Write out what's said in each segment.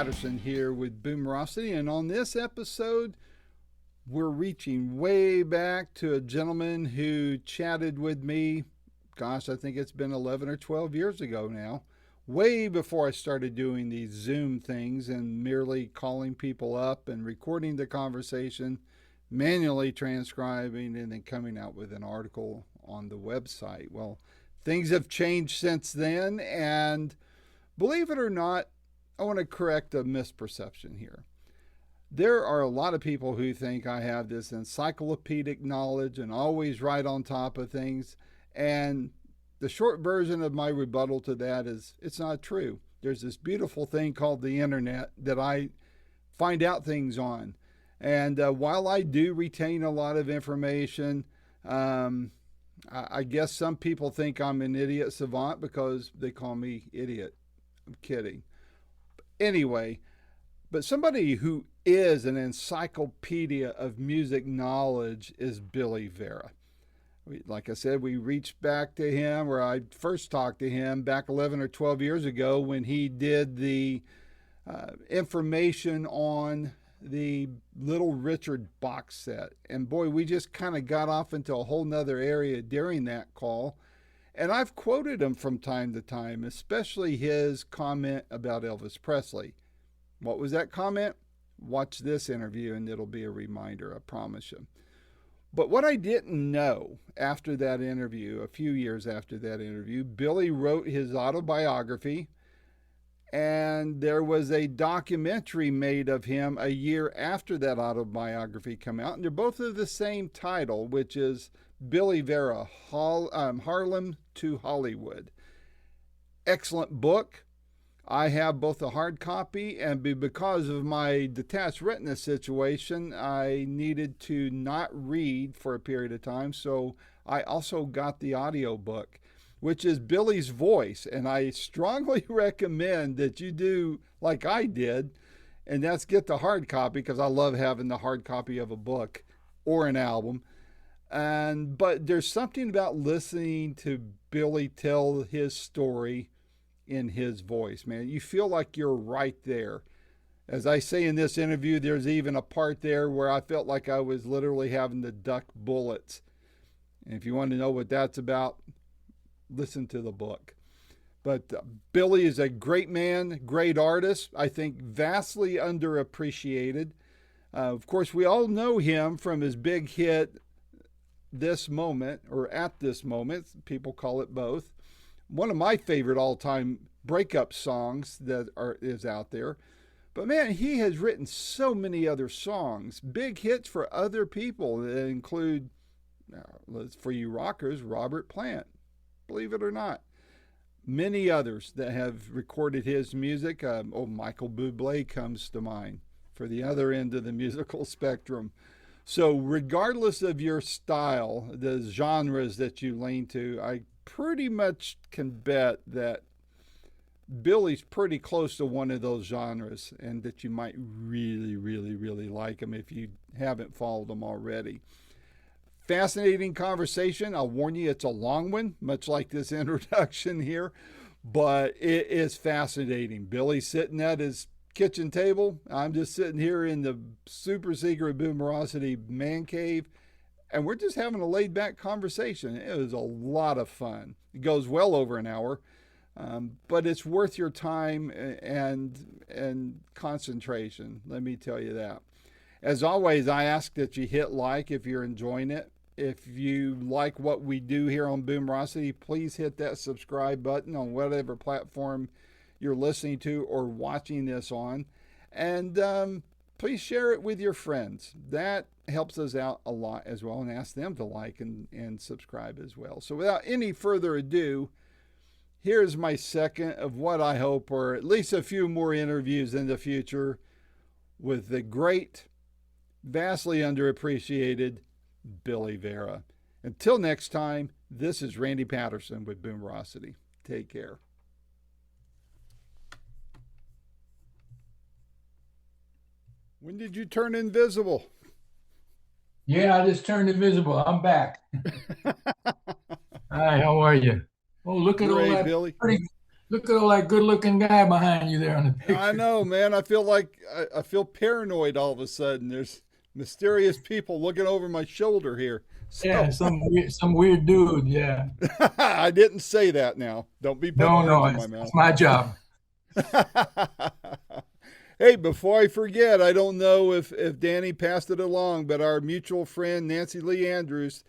Patterson here with Boomerocity, and on this episode, we're reaching way back to a gentleman who chatted with me. Gosh, I think it's been 11 or 12 years ago now, way before I started doing these Zoom things and merely calling people up and recording the conversation, manually transcribing, and then coming out with an article on the website. Well, things have changed since then, and believe it or not, I want to correct a misperception here. There are a lot of people who think I have this encyclopedic knowledge and always right on top of things. And the short version of my rebuttal to that is it's not true. There's this beautiful thing called the internet that I find out things on. And while I do retain a lot of information, I guess some people think I'm an idiot savant because they call me idiot. I'm kidding. Anyway, but somebody who is an encyclopedia of music knowledge is Billy Vera. Like I said, we reached back to him, where I first talked to him back 11 or 12 years ago when he did the information on the Little Richard box set. And boy, we just kind of got off into a whole nother area during that call. And I've quoted him from time to time, especially his comment about Elvis Presley. What was that comment? Watch this interview and it'll be a reminder, I promise you. But what I didn't know after that interview, a few years after that interview, Billy wrote his autobiography, and there was a documentary made of him a year after that autobiography came out, and they're both of the same title, which is Billy Vera, Harlem to Hollywood. Excellent book. I have both a hard copy, and because of my detached retina situation, I needed to not read for a period of time, so I also got the audio book, which is Billy's voice, and I strongly recommend that you do like I did, and that's get the hard copy, because I love having the hard copy of a book or an album. But there's something about listening to Billy tell his story in his voice, man. You feel like you're right there. As I say in this interview, there's even a part there where I felt like I was literally having to duck bullets. And if you want to know what that's about, listen to the book. But Billy is a great man, great artist. I think vastly underappreciated. Of course, we all know him from his big hit, This Moment, or At This Moment. People call it both. One of my favorite all-time breakup songs that is out there. But man, he has written so many other songs, big hits for other people that include, for you rockers, Robert Plant, believe it or not. Many others that have recorded his music. Michael Bublé comes to mind for the other end of the musical spectrum. So regardless of your style, the genres that you lean to, I pretty much can bet that Billy's pretty close to one of those genres, and that you might really, really, really like him if you haven't followed him already. Fascinating conversation. I'll warn you, it's a long one, much like this introduction here, but it is fascinating. Billy's sitting at his kitchen table. I'm just sitting here in the super secret Boomerocity man cave, and we're just having a laid back conversation. It was a lot of fun. It goes well over an hour, but it's worth your time and concentration. Let me tell you that. As always, I ask that you hit like if you're enjoying it. If you like what we do here on Boomerocity, please hit that subscribe button on whatever platform you're listening to or watching this on. And please share it with your friends. That helps us out a lot as well, and ask them to like and subscribe as well. So without any further ado, here's my second of what I hope are at least a few more interviews in the future with the great, vastly underappreciated Billy Vera. Until next time, this is Randy Patterson with Boomerocity. Take care. When did you turn invisible? Yeah, I just turned invisible. I'm back. Hi, how are you? Oh, look at all Great, that Billy. Look at all that good-looking guy behind you there on the I picture. know, man. I feel like I feel paranoid all of a sudden. There's mysterious people looking over my shoulder here. Yeah, So some weird dude. Yeah. I didn't say that now. Don't be putting No, words no, in my it's mouth. my job. Hey, before I forget, I don't know if Danny passed it along, but our mutual friend Nancy Lee Andrews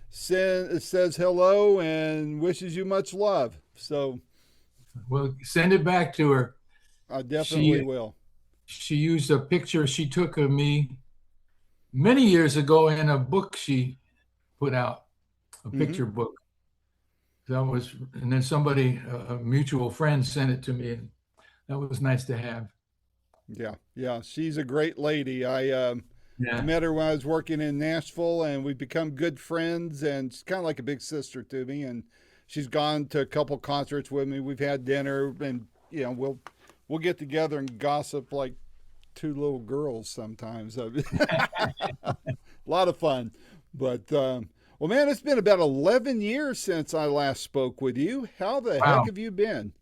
says hello and wishes you much love. So Well, send it back to her. I definitely She will. she used a picture she took of me many years ago in a book she put out, a Hmm. picture book. That was, and then somebody, a mutual friend, sent it to me, and that was nice to have. Yeah, yeah, she's a great lady. I Yeah, met her when I was working in Nashville, and we've become good friends. And she's kind of like a big sister to me. And she's gone to a couple concerts with me. We've had dinner, and we'll get together and gossip like two little girls sometimes. A lot of fun. But well, man, it's been about 11 years since I last spoke with you. How the heck wow. have you been?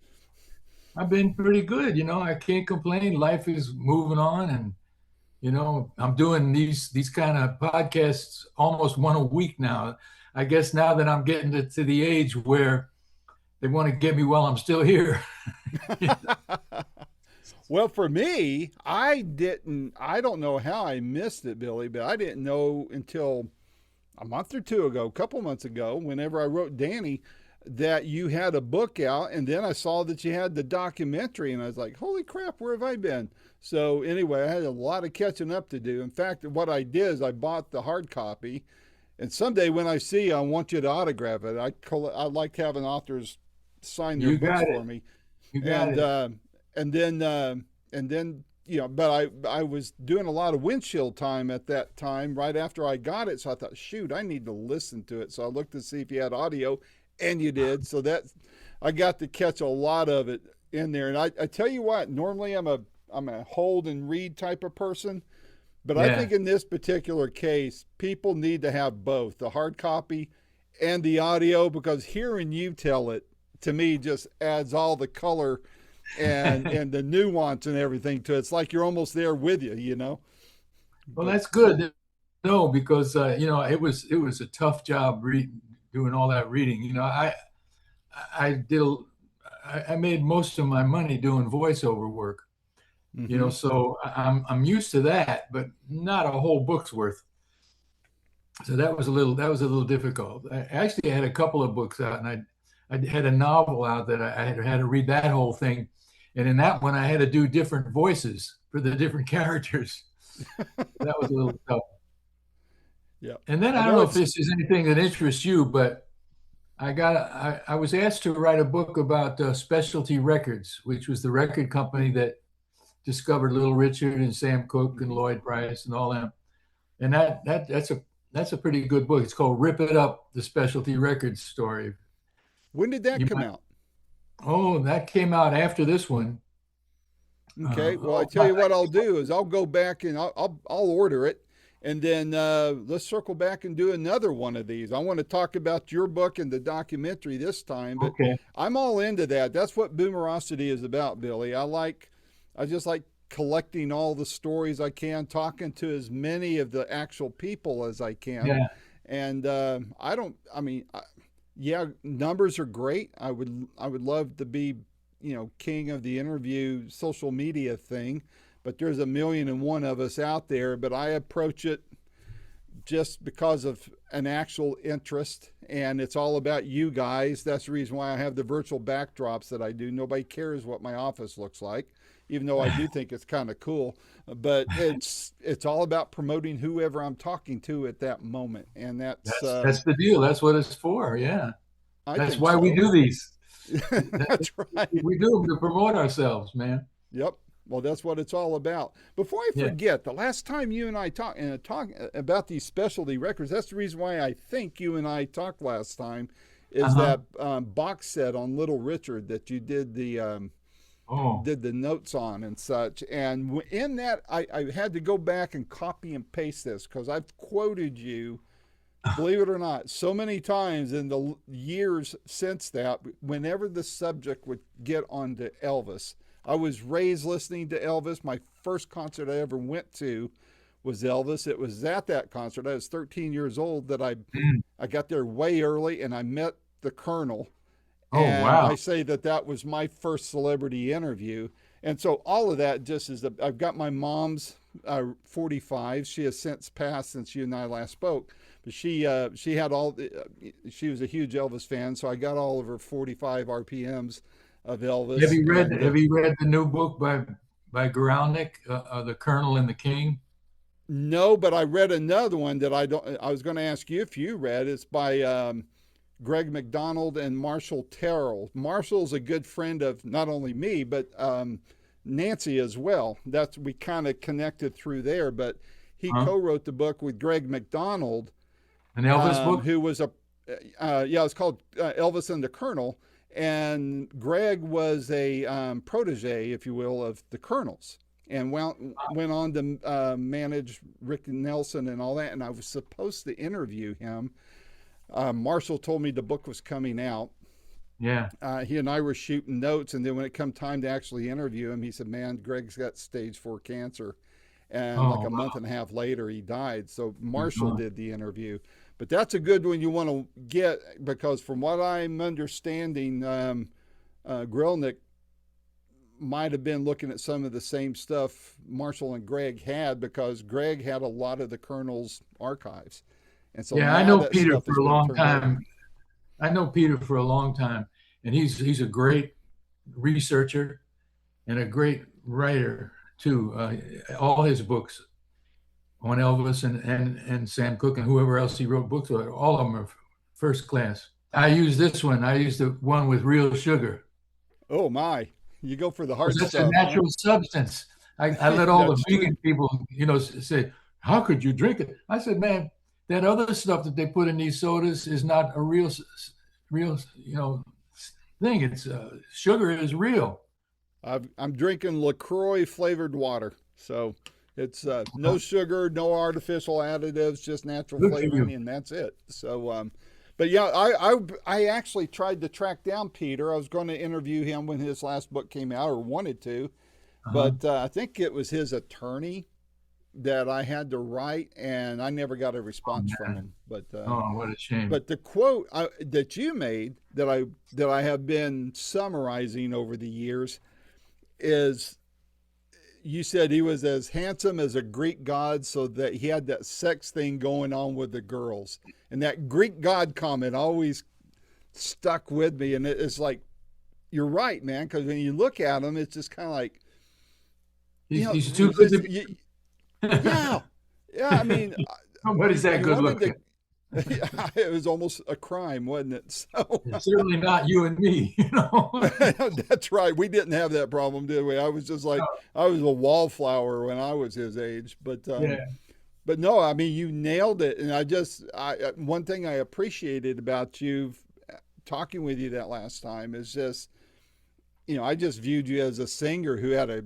I've been pretty good. I can't complain. Life is moving on, and I'm doing these kind of podcasts almost one a week now. I guess now that I'm getting to the age where they want to get me while I'm still here. Well, for me, I don't know how I missed it, Billy, but I didn't know until a month or two ago, a couple months ago, whenever I wrote Danny, that you had a book out. And then I saw that you had the documentary, and I was like, holy crap, where have I been? So, anyway, I had a lot of catching up to do. In fact, what I did is I bought the hard copy. And someday when I see you, I want you to autograph it. I like having authors sign their You books got for it. me. You got and it. uh, and then but I was doing a lot of windshield time at that time right after I got it, so I thought, shoot, I need to listen to it. So I looked to see if you had audio, and you did. So that I got to catch a lot of it in there. And I tell you what, normally I'm a hold and read type of person, but I Yeah. think in this particular case, people need to have both the hard copy and the audio, because hearing you tell it to me just adds all the color and the nuance and everything to it. It's like you're almost there with you. Well, But that's good. No, because it was a tough job reading, doing all that reading. I did. I made most of my money doing voiceover work. mm-hmm. So I'm used to that, but not a whole book's worth. So that was a little difficult. I actually had a couple of books out, and I had a novel out that I had to read that whole thing, and in that one I had to do different voices for the different characters. That was a little tough. Yeah, And then I I don't know know if it's. this is anything that interests you, but I was asked to write a book about Specialty Records, which was the record company that discovered Little Richard and Sam Cooke and Mm-hmm. Lloyd Price and all them. And that's a pretty good book. It's called Rip It Up: The Specialty Records Story. When did that You come might. out? Oh, that came out after this one. Okay, well, I Oh, tell you what I'll do is I'll go back and I'll order it, and then let's circle back and do another one of these. I want to talk about your book and the documentary this time, but okay. I'm all into that. That's what Boomerocity is about, Billy. I just like collecting all the stories I can, talking to as many of the actual people as I can, Yeah, and I don't. I mean, yeah, numbers are great. I would love to be, king of the interview social media thing, but there's a million and one of us out there. But I approach it just because of an actual interest, and it's all about you guys. That's the reason why I have the virtual backdrops that I do. Nobody cares what my office looks like, even though I do think it's kind of cool. But it's all about promoting whoever I'm talking to at that moment, and that's the deal. That's what it's for. Yeah, I that's think why we so. do these. That's right. We do them to promote ourselves, man. Yep. Well, that's what it's all about. Before I Yeah. forget, the last time you and I talk about these specialty records, that's the reason why I think you and I talked last time, is Uh-huh. that box set on Little Richard that you Oh, did the notes on and such. And in that, I had to go back and copy and paste this because I've quoted you believe it or not, so many times in the years since that, whenever the subject would get onto Elvis, I was raised listening to Elvis. My first concert I ever went to was Elvis. It was at that concert. I was 13 years old that Mm. I got there way early and I met the Colonel. Oh, And wow. I say that that was my first celebrity interview. And so all of that just is, I've got my mom's 45. She has since passed since you and I last spoke. But she had all, she was a huge Elvis fan. So I got all of her 45 RPMs of Elvis. And Have you read the new book by Guralnick, The Colonel and the King? no, but I read another one that I was going to ask you if you read. It's by Greg McDonald and Marshall Terrell. Marshall's a good friend of not only me, but Nancy as well. That's, we kind of connected through there, but he Huh? co-wrote the book with Greg McDonald, An Elvis book? who was yeah, it's called Elvis and the Colonel. And Greg was a protege, if you will, of the Colonel's, and went on to manage Rick Nelson and all that. And I was supposed to interview him. Marshall told me the book was coming out. Yeah. He and I were shooting notes, and then when it come time to actually interview him, he said, "Man, Greg's got stage 4 cancer," and like Oh, a month wow. and a half later, he died. So He's Marshall gone. did the interview, but that's a good one you want to get, because from what I'm understanding, Grelnick might have been looking at some of the same stuff Marshall and Greg had, because Greg had a lot of the Colonel's archives, and so Yeah, I now know that Peter stuff for has a been long turned over. time. I know Peter for a long time, and he's a great researcher and a great writer too. All his books on Elvis and Sam Cooke and whoever else he wrote books with, all of them are first class. I use this one. I use the one with real sugar. Oh my, you go for the Because hard that's a stuff, huh? natural substance. I let all the That's true. vegan people, say, "How could you drink it?" I said, "Man, that other stuff that they put in these sodas is not a real, thing. It's sugar is real." I'm drinking LaCroix flavored water, so it's no sugar, no artificial additives, just natural Good for flavoring, you. and that's it. So, but yeah, I actually tried to track down Peter. I was going to interview him when his last book came out, or wanted to, Uh-huh. but I think it was his attorney that I had to write, and I never got a Oh response from man. him. Oh, what a shame. But the quote that you made, that I have been summarizing over the years, is, you said he was as handsome as a Greek god, so that he had that sex thing going on with the girls. And that Greek god comment always stuck with me. And it's like, you're right, man, because when you look at him, it's just kind of like, He's too it's good to just, be. yeah, yeah. I mean, Nobody's that you good wanted to, looking. it was almost a crime, wasn't it? So It's certainly not you and me. that's right. We didn't have that problem, did we? I was just like, I was a wallflower when I was his age. Yeah. But no, I mean, you nailed it. And one thing I appreciated about you talking with you that last time is just, I just viewed you as a singer who had a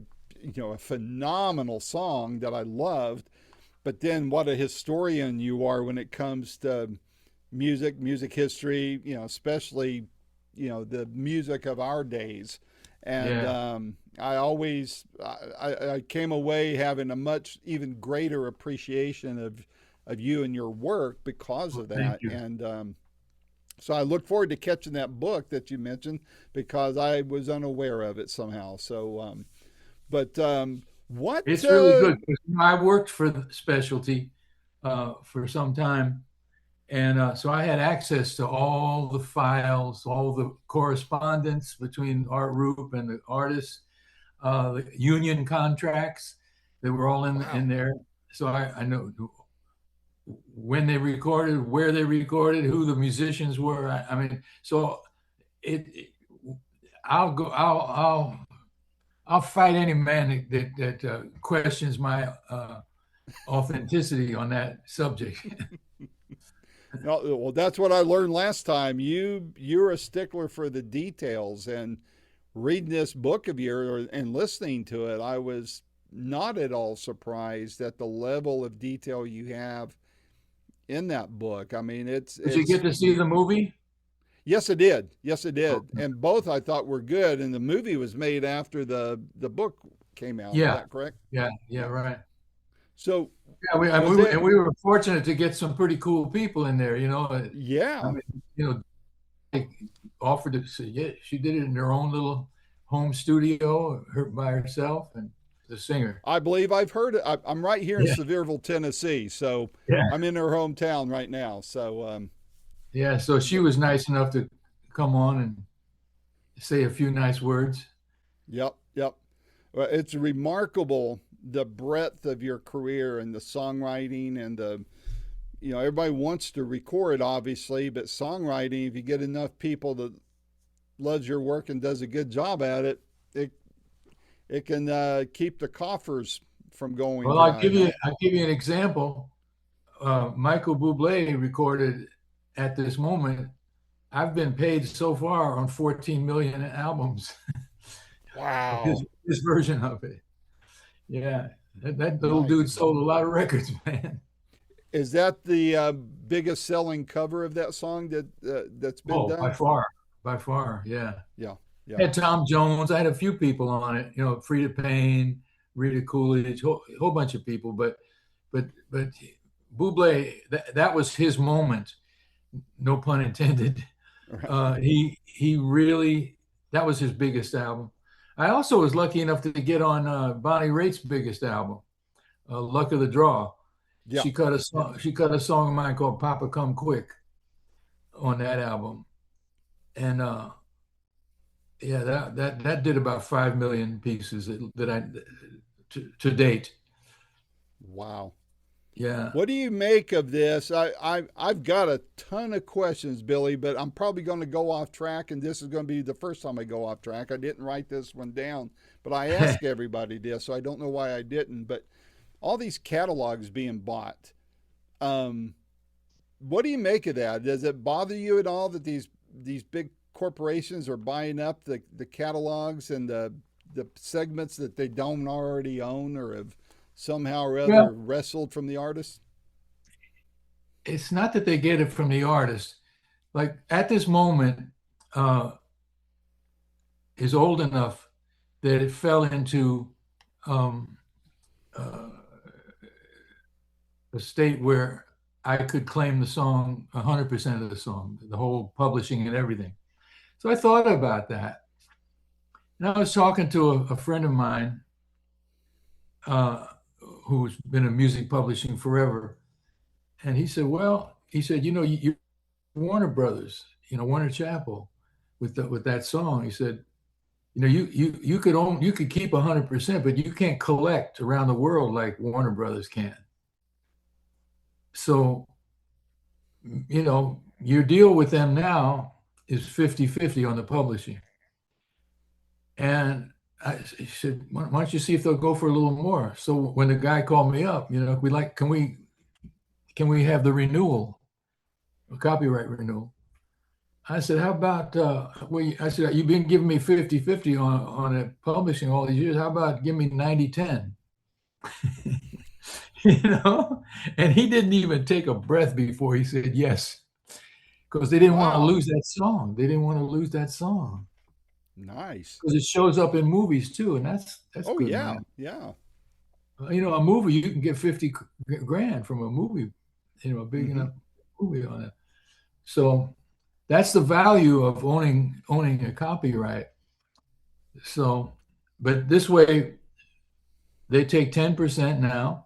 phenomenal song that I loved. But then what a historian you are when it comes to music history, especially, the music of our days. And Yeah. I came away having a much even greater appreciation of you and your work because Well, of thank that. you. And so I look forward to catching that book that you mentioned, because I was unaware of it somehow. So, but what? It's really good. 'Cause, I worked for the specialty for some time, and so I had access to all the files, all the correspondence between Art Roop and the artists, the union contracts that were all in Wow. there. So I know when they recorded, where they recorded, who the musicians were. I mean, so it I'll go. I'll fight any man that questions my authenticity on that subject. No, well, that's what I learned last time. You're a stickler for the details, and reading this book of yours and listening to it, I was not at all surprised at the level of detail you have in that book. I mean, Did you it's get to see the movie? yes, it did. Yes, it did. Okay. And both I thought were good. And the movie was made after the book came out. Is Yeah, that correct? yeah, Yeah. right. So Yeah, was it? and we were fortunate to get some pretty cool people in there. I Yeah. mean, they offered to say, yeah, she did it in her own little home studio, her by herself, and the singer. I believe I've heard it. I'm right here in Yeah, Sevierville, Tennessee. So yeah, I'm in her hometown right now. So, yeah. So she but was nice enough to come on and say a few nice words. yep, yep. Well, it's remarkable the breadth of your career and the songwriting and everybody wants to record, obviously, but songwriting, if you get enough people that loves your work and does a good job at it, it it can keep the coffers from going Well, dry, huh? I'll give you an example. Michael Bublé recorded at this moment. I've been paid so far on 14 million albums. Wow. His version of it. Yeah, that little dude Nice. sold a lot of records, man. Is that the biggest selling cover of that song that's been Oh, done? by far, yeah. Yeah, I yeah. had Tom Jones. I had a few people on it. Frida Payne, Rita Coolidge, whole bunch of people. But Bublé, that was his moment. No pun intended. He really, that was his biggest album. I also was lucky enough to get on Bonnie Raitt's biggest album, "Luck of the Draw." Yeah, yeah. She cut a song of mine called "Papa Come Quick" on that album, and yeah, that did about 5 million pieces that I to date. Wow. Yeah. What do you make of this? I've got a ton of questions, Billy, but I'm probably going to go off track, and this is going to be the first time I go off track. I didn't write this one down, but I ask everybody this, so I don't know why I didn't. But all these catalogs being bought, um, what do you make of that? Does it bother you at all that these big corporations are buying up the catalogs and the segments that they don't already own or have somehow or other Well, wrestled from the artist? it's not that they get it from the artist. Like at this moment, uh, is old enough that it fell into um, uh, a state where I could claim the song 100% of the song, the whole publishing and everything. So I thought about that. And I was talking to a friend of mine uh, who's been in music publishing forever. And he said, you Warner Brothers, Warner Chappell with that song. He said, you could keep 100%, but you can't collect around the world like Warner Brothers can. So, your deal with them now is 50-50 on the publishing. And he said, why don't you see if they'll go for a little more? So when the guy called me up, can we have the renewal, a copyright renewal? I said, how about, I said, you've been giving me 50-50 on it publishing all these years. How about give me 90-10? you know, and he didn't even take a breath before he said yes, because they didn't want to Wow. lose that song. They didn't want to lose that song Nice. because it shows up in movies too, and that's Oh good yeah, money. yeah. A movie you can get 50 grand from a movie, a big Mm-hmm. enough movie on it. So that's the value of owning a copyright. So, but this way they take 10% now,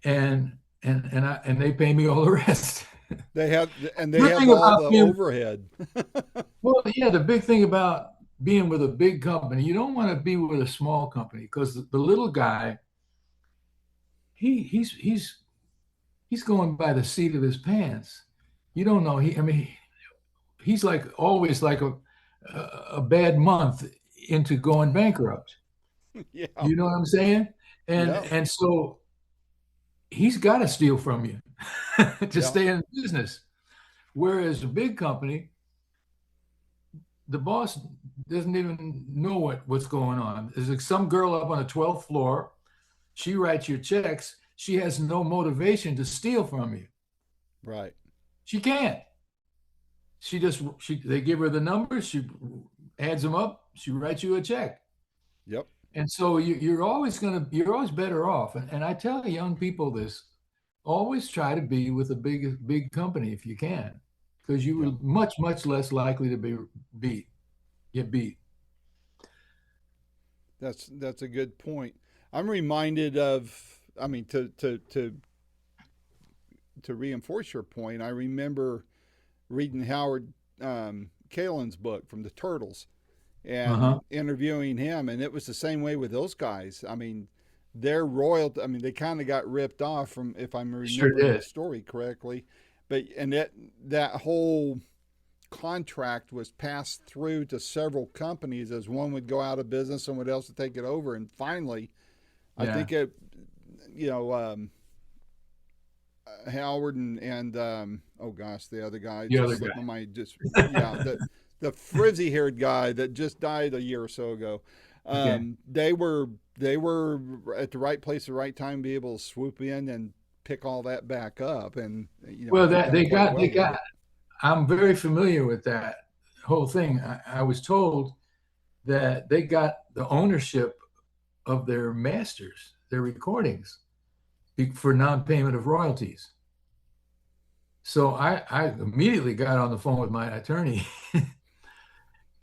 and they pay me all the rest. They Good have thing all about the being overhead. Well, yeah, the big thing about being with a big company, you don't want to be with a small company because the little guy, he he's he's he's going by the seat of his pants. You don't know. He's like always like a bad month into going bankrupt. Yeah, You know what I'm saying? And yeah, and so he's got to steal from you to yeah. stay in business. Whereas a big company, the boss doesn't even know what's going on. There's like some girl up on the 12th floor. She writes your checks. She has no motivation to steal from you. Right. She can't. They give her the numbers, she adds them up, she writes you a check. Yep. And so you're always better off. And I tell young people this, always try to be with a big company if you can, because you Yeah. will much less likely to beat get beat. That's a good point. I'm reminded of, I mean, to reinforce your point, I remember reading Howard Kalin's book from the Turtles and Uh-huh. interviewing him, and it was the same way with those guys. I mean, their royalty. I mean, they kind of got ripped off from, if I'm Sure remembering the did. story correctly, but and that whole contract was passed through to several companies as one would go out of business, someone else would take it over, and finally, I Yeah. think it, you know, Howard and oh gosh, the other guy The other just slipped my guy. mind. Just yeah, the frizzy haired guy that just died a year or so ago. Okay. They were at the right place at the right time to be able to swoop in and pick all that back up, and I Well, think that done quite they well with got. it. I'm very familiar with that whole thing. I was told that they got the ownership of their masters, their recordings, for non-payment of royalties. So I immediately got on the phone with my attorney,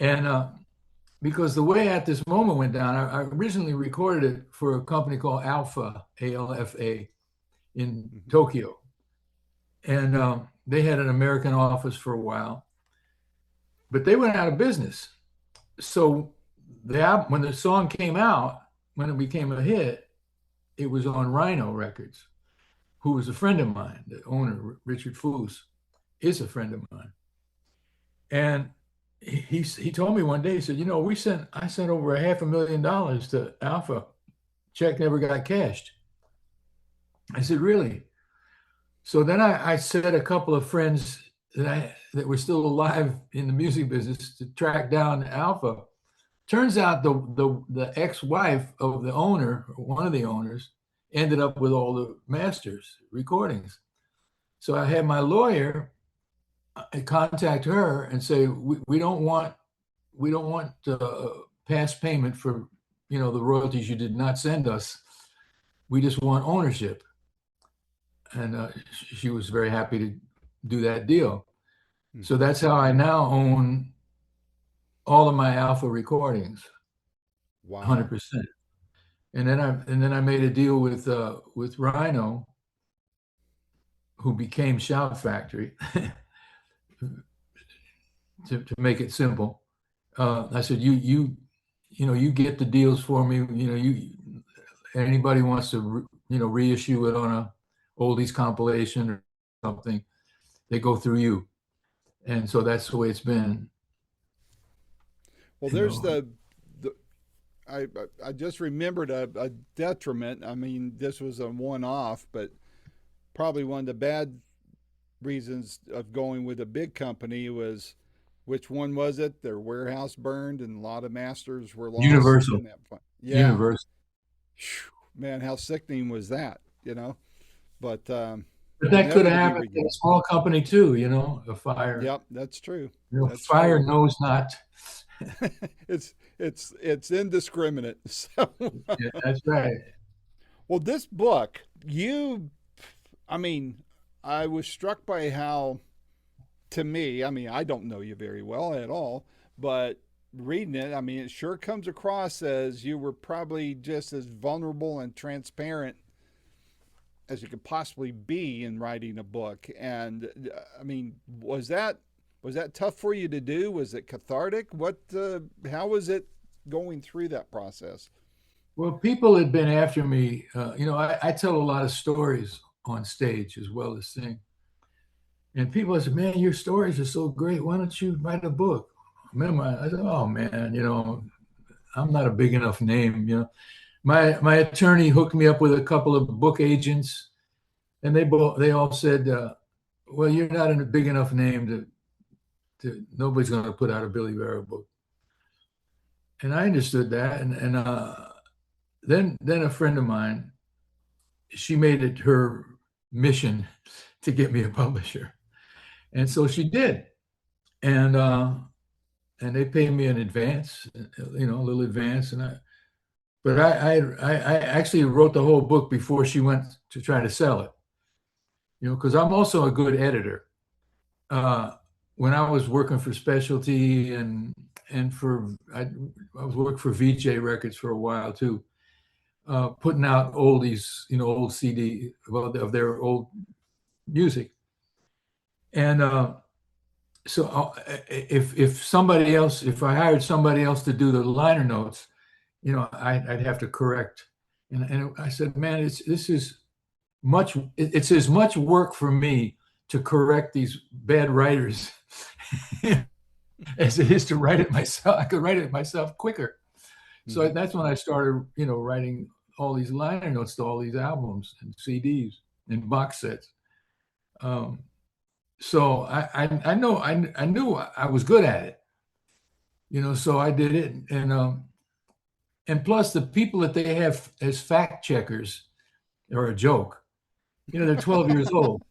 and because the way at this moment went down, I originally recorded it for a company called Alpha, ALFA, in Mm-hmm. Tokyo, and they had an American office for a while, but they went out of business. So when the song came out, when it became a hit, it was on Rhino Records, who was a friend of mine. The owner, Richard Foos, is a friend of mine. And he told me one day, he said, I sent over $500,000 to Alpha. Check never got cashed. I said, really? So then I set a couple of friends that were still alive in the music business to track down Alpha. Turns out the ex-wife of the owner, one of the owners, ended up with all the masters recordings. So I had my lawyer contact her and say, we don't want past payment for the royalties you did not send us. We just want ownership. And she was very happy to do that deal. So Mm-hmm. that's how I now own all of my Alpha recordings, Wow. 100%. And then I made a deal with Rhino, who became Shout Factory, to make it simple. I said, you get the deals for me. Anybody wants to reissue it on a oldies compilation or something, they go through you. And so that's the way it's been. Well, You there's know, the I just remembered a detriment. I mean, this was a one off, but probably one of the bad reasons of going with a big company was, which one was it? Their warehouse burned and a lot of masters were lost Universal, in that. Yeah. Universal. Man, how sickening was that? But But that could never have to be happened in regained. a small company too. A fire. Yep, that's true. That's Fire true. knows not. It's indiscriminate. So, Yeah, that's right. well, this book, I mean, I was struck by how, to me, I mean, I don't know you very well at all, but reading it, I mean, it sure comes across as you were probably just as vulnerable and transparent as you could possibly be in writing a book. And I mean, was that tough for you to do? Was it cathartic? How was it going through that process? Well, people had been after me. I tell a lot of stories on stage as well as sing. And people said, man, your stories are so great. Why don't you write a book? I said, oh man, I'm not a big enough name. My attorney hooked me up with a couple of book agents, and they all said, well, you're not a big enough name to nobody's going to put out a Billy Vera book. And I understood that. And then a friend of mine, she made it her mission to get me a publisher. And so she did. And they paid me in advance, a little advance. But I actually wrote the whole book before she went to try to sell it, because I'm also a good editor. When I was working for Specialty and I was working for VJ Records for a while too, putting out oldies, old CD of their old music. And so if I hired somebody else to do the liner notes, I'd have to correct. And I said, man, it's as much work for me to correct these bad writers as it is to write it myself. I could write it myself quicker. So that's when I started, writing all these liner notes to all these albums and CDs and box sets. So I knew I was good at it, so I did it. And plus the people that they have as fact checkers are a joke. They're 12 years old.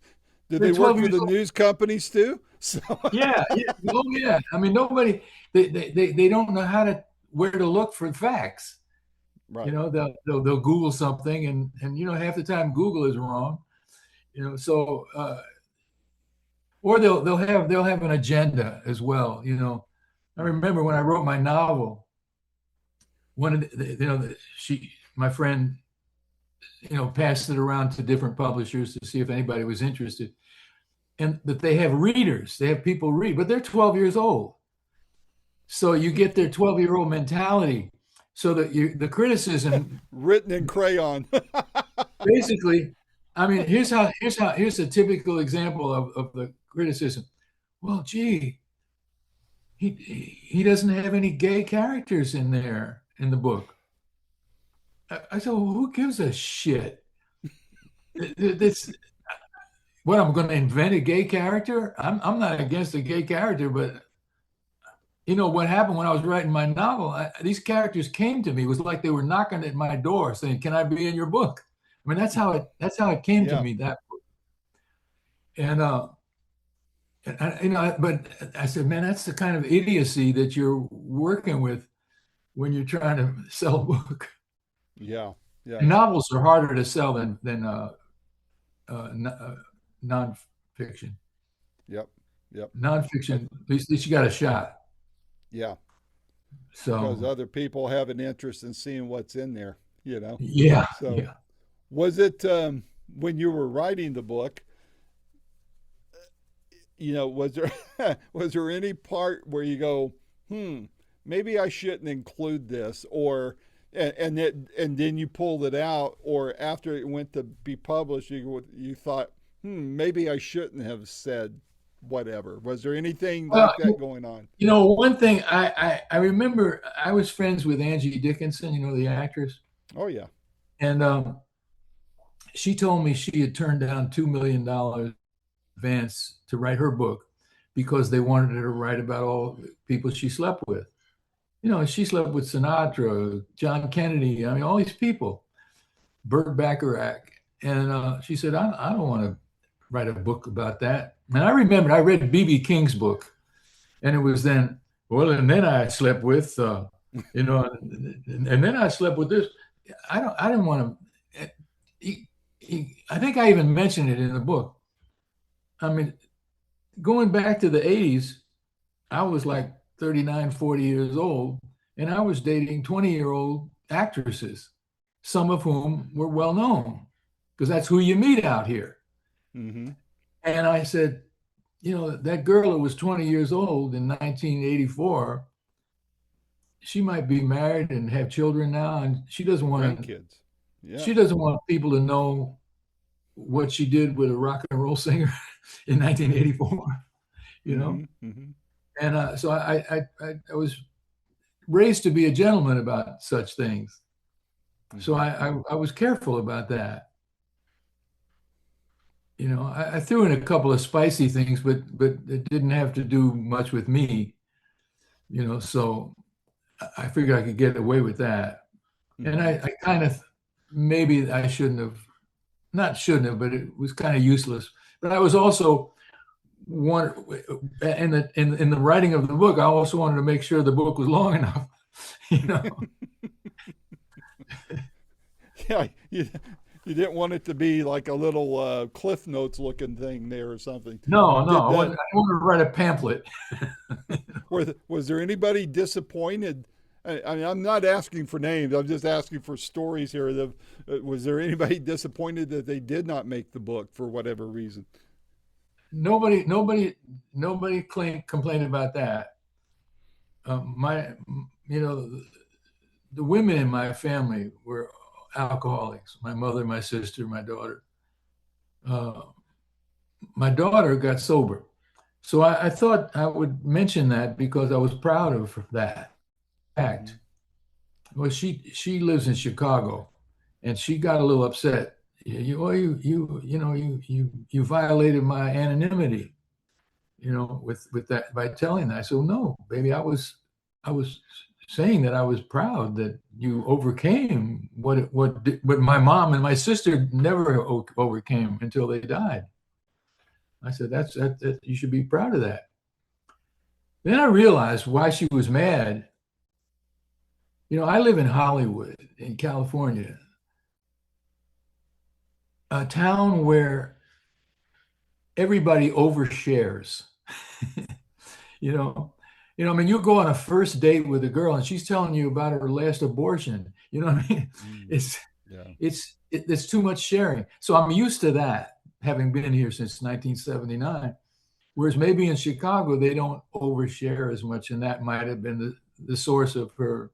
Did they work for the news companies too? So yeah. Oh yeah. I mean, nobody, they don't know where to look for facts. Right. They'll Google something and half the time Google is wrong. So or they'll have an agenda as well. I remember when I wrote my novel, one of my friend, passed it around to different publishers to see if anybody was interested, and that they have readers, they have people read, but they're 12 years old. So you get their 12-year-old mentality. So that the criticism written in crayon. Basically, I mean, here's a typical example of the criticism. Well, gee, he doesn't have any gay characters in there in the book. I said, well, who gives a shit? What, I'm going to invent a gay character? I'm not against a gay character, but what happened when I was writing my novel? These characters came to me. It was like they were knocking at my door, saying, "Can I be in your book?" I mean, that's how it came to me, that book. And but I said, man, that's the kind of idiocy that you're working with when you're trying to sell a book. Yeah. And novels are harder to sell than nonfiction. Yep. Nonfiction, at least you got a shot. Yeah. So because other people have an interest in seeing what's in there, Yeah. So yeah. Was it when you were writing the book? Was there any part where you go, maybe I shouldn't include this, or and then you pulled it out, or after it went to be published, you thought, maybe I shouldn't have said whatever. Was there anything like that going on? One thing I remember, I was friends with Angie Dickinson, the actress. Oh yeah. And she told me she had turned down $2 million advance to write her book because they wanted her to write about all the people she slept with. She slept with Sinatra, John Kennedy, I mean, all these people, Burt Bacharach. And she said, I don't want to write a book about that. And I remember I read B.B. King's book, and it was then, and then I slept with, and then I slept with this. I didn't want to. I think I even mentioned it in the book. I mean, going back to the 80s, I was like 39, 40 years old, and I was dating 20-year-old actresses, some of whom were well known, because that's who you meet out here. Mm-hmm. And I said, that girl who was 20 years old in 1984, she might be married and have children now, and she doesn't want kids. Yeah. She doesn't want people to know what she did with a rock and roll singer in 1984. Mm-hmm. And so I was raised to be a gentleman about such things. Mm-hmm. So I was careful about that. I threw in a couple of spicy things, but it didn't have to do much with me. So I figured I could get away with that. Mm-hmm. And I kind of, maybe I shouldn't have, but it was kind of useless. but I was also one in the writing of the book. I also wanted to make sure the book was long enough, you know. Yeah, you didn't want it to be like a little Cliff Notes looking thing there or something. No, no, Did the I wanted to write a pamphlet. was there anybody disappointed? I mean, I'm not asking for names. I'm just asking for stories here. Was there anybody disappointed that they did not make the book for whatever reason? Nobody complained about that. My, you know, the women in my family were alcoholics. My mother, my sister, my daughter. Uh, my daughter got sober, so I thought I would mention that because I was proud of that Hmm. fact. Well, she lives in Chicago, and she got a little upset. You violated my anonymity, with that by telling that. So no, baby, I was saying that I was proud that you overcame what my mom and my sister never overcame until they died. I said that you should be proud of that. Then I realized why she was mad. I live in Hollywood, in California, a town where everybody overshares. you know, I mean, you go on a first date with a girl and she's telling you about her last abortion. You know what I mean? Mm, It's yeah. it's too much sharing. So I'm used to that, having been here since 1979. Whereas maybe in Chicago they don't overshare as much, and that might have been the source of her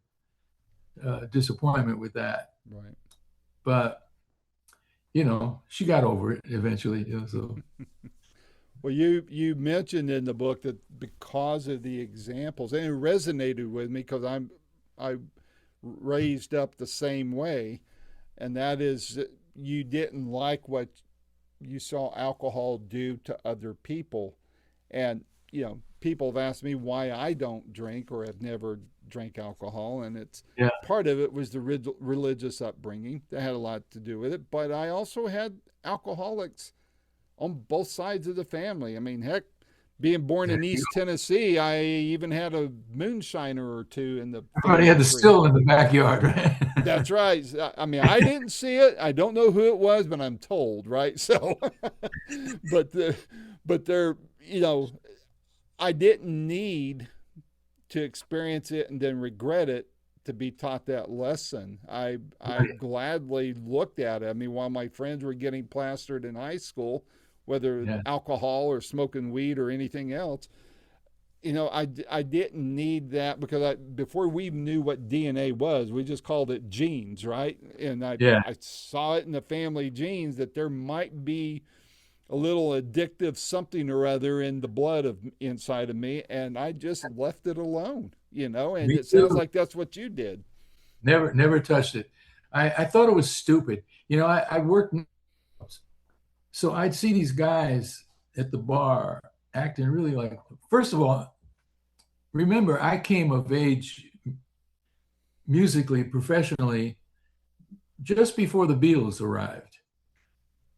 disappointment with that. Right. But she got over it eventually. So Well, you mentioned in the book that because of the examples, and it resonated with me because I raised up the same way, and that is that you didn't like what you saw alcohol do to other people, and people have asked me why I don't drink or have never drank alcohol, and it's yeah, part of it was the religious upbringing that had a lot to do with it, but I also had alcoholics on both sides of the family. I mean, heck, being born there in you East Tennessee, I even had a moonshiner or two in the Everybody had family the tree. still in the backyard, right? That's right. I mean, I didn't see it. I don't know who it was, but I'm told, right? So, but but there, I didn't need to experience it and then regret it to be taught that lesson. I Right. gladly looked at it. I mean, while my friends were getting plastered in high school, whether Yeah, alcohol or smoking weed or anything else, I didn't need that because before we knew what DNA was, we just called it genes, right? And yeah. I saw it in the family genes that there might be a little addictive something or other in the blood of inside of me, and I just left it alone, and Me it sounds too. like that's what you did. Never touched it. I thought it was stupid. I worked, so I'd see these guys at the bar acting really like. First of all, remember I came of age musically, professionally, just before the Beatles arrived,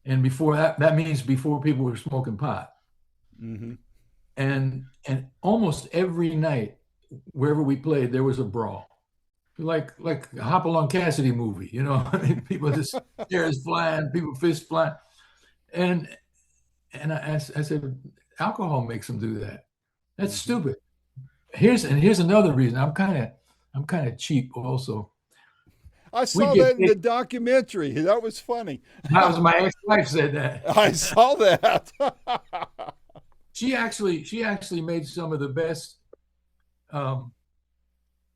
and before that means before people were smoking pot. Mm-hmm. And almost every night, wherever we played, there was a brawl, like a Hopalong Cassidy movie. I mean, people just chairs flying, people fist flying, and I said, alcohol makes them do that. That's Mm-hmm. stupid. Here's another reason. I'm kind of cheap also. I We saw get that in paid. the documentary. That was funny. That was my ex-wife said that. I saw that. She actually made some of the um,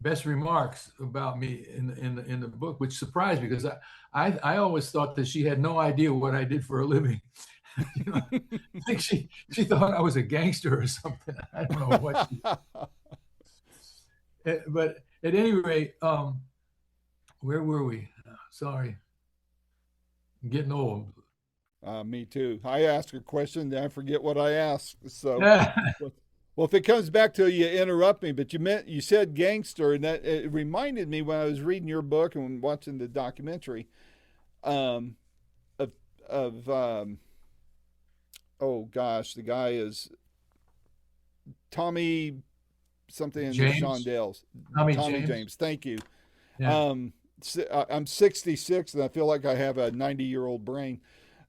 best remarks about me in the book, which surprised me because I always thought that she had no idea what I did for a living. I think she thought I was a gangster or something. I don't know what she. But at any rate, where were we? Sorry, I'm getting old. Me too. I ask a question, then I forget what I asked. So, Yeah, well, if it comes back to you, interrupt me. But you said gangster, and that it reminded me when I was reading your book and watching the documentary, um, of Oh gosh, the guy is Tommy something in the James, Shondells. Tommy Tommy James. James. Thank you. Yeah. Um, I'm 66 and I feel like I have a 90-year-old brain.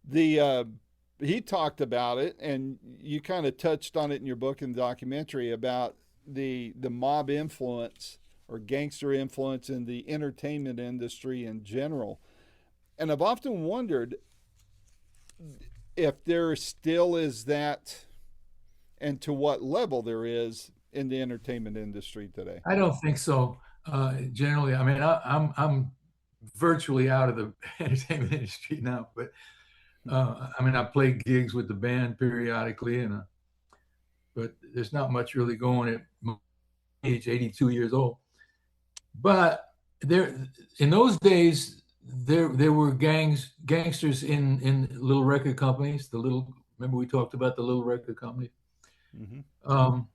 The He talked about it, and you kind of touched on it in your book and documentary about the mob influence or gangster influence in the entertainment industry in general. And I've often wondered if there still is that, and to what level there is in the entertainment industry today. I don't think so. Generally, I mean, I'm virtually out of the entertainment industry now, but I mean, I play gigs with the band periodically, and but there's not much really going at my age, 82 years old. But there, in those days, there were gangsters in little record companies. The little, remember we talked about the little record company. Mm-hmm. Um,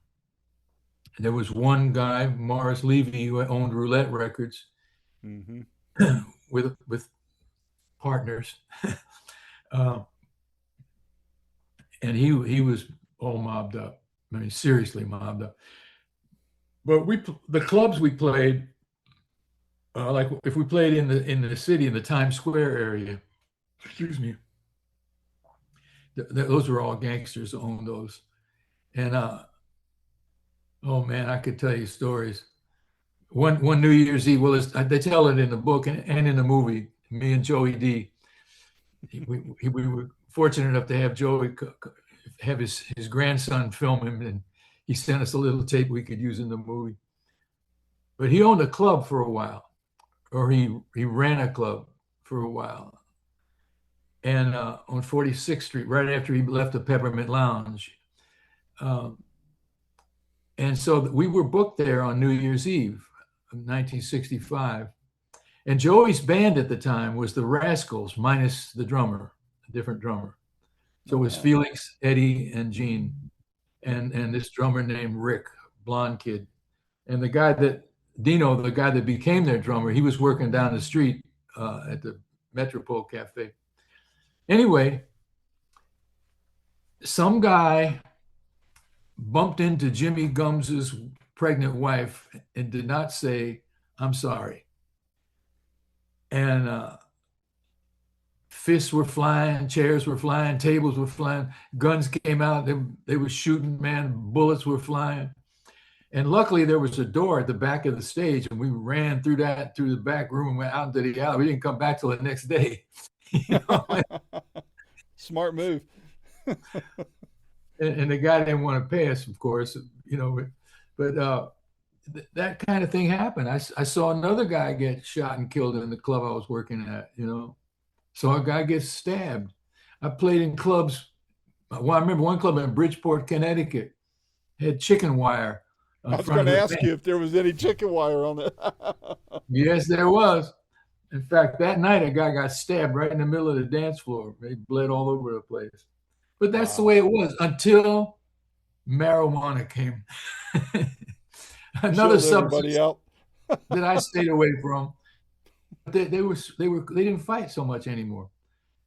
there was one guy, Morris Levy, who owned Roulette Records Mm-hmm. with partners, uh, and he was all mobbed up. I mean, seriously mobbed up. But the clubs we played, like if we played in the city in the Times Square area, excuse me, those were all gangsters who owned those. And oh man, I could tell you stories. One New Year's Eve, well, they tell it in the book and in the movie. Me and Joey D, we were fortunate enough to have Joey have his grandson film him, and he sent us a little tape we could use in the movie. But he owned a club for a while, or he ran a club for a while, and on 46th Street, right after he left the Peppermint Lounge. Um, and so we were booked there on New Year's Eve of 1965. And Joey's band at the time was the Rascals, minus the drummer, a different drummer. So Oh it was wow. Felix, Eddie, and Gene, and this drummer named Rick, blonde kid. And the guy that Dino, the guy that became their drummer, he was working down the street at the Metropole Cafe. Anyway, some guy bumped into Jimmy Gums's pregnant wife and did not say, "I'm sorry." And fists were flying, chairs were flying, tables were flying, guns came out, they were shooting, man, bullets were flying. And luckily there was a door at the back of the stage, and we ran through the back room and went out into the alley. We didn't come back till the next day. You know? Smart move. And the guy didn't want to pay us, of course, you know, but that kind of thing happened. I saw another guy get shot and killed in the club I was working at, you know. Saw a guy get stabbed. I played in clubs. Well, I remember one club in Bridgeport, Connecticut, had chicken wire I in was front going of to the ask band. you if there was any chicken wire on it. Yes, there was. In fact, that night a guy got stabbed right in the middle of the dance floor. He bled all over the place. But that's the Wow. way it was until marijuana came. Another Chilled everybody substance out. that I stayed away from. They didn't fight so much anymore.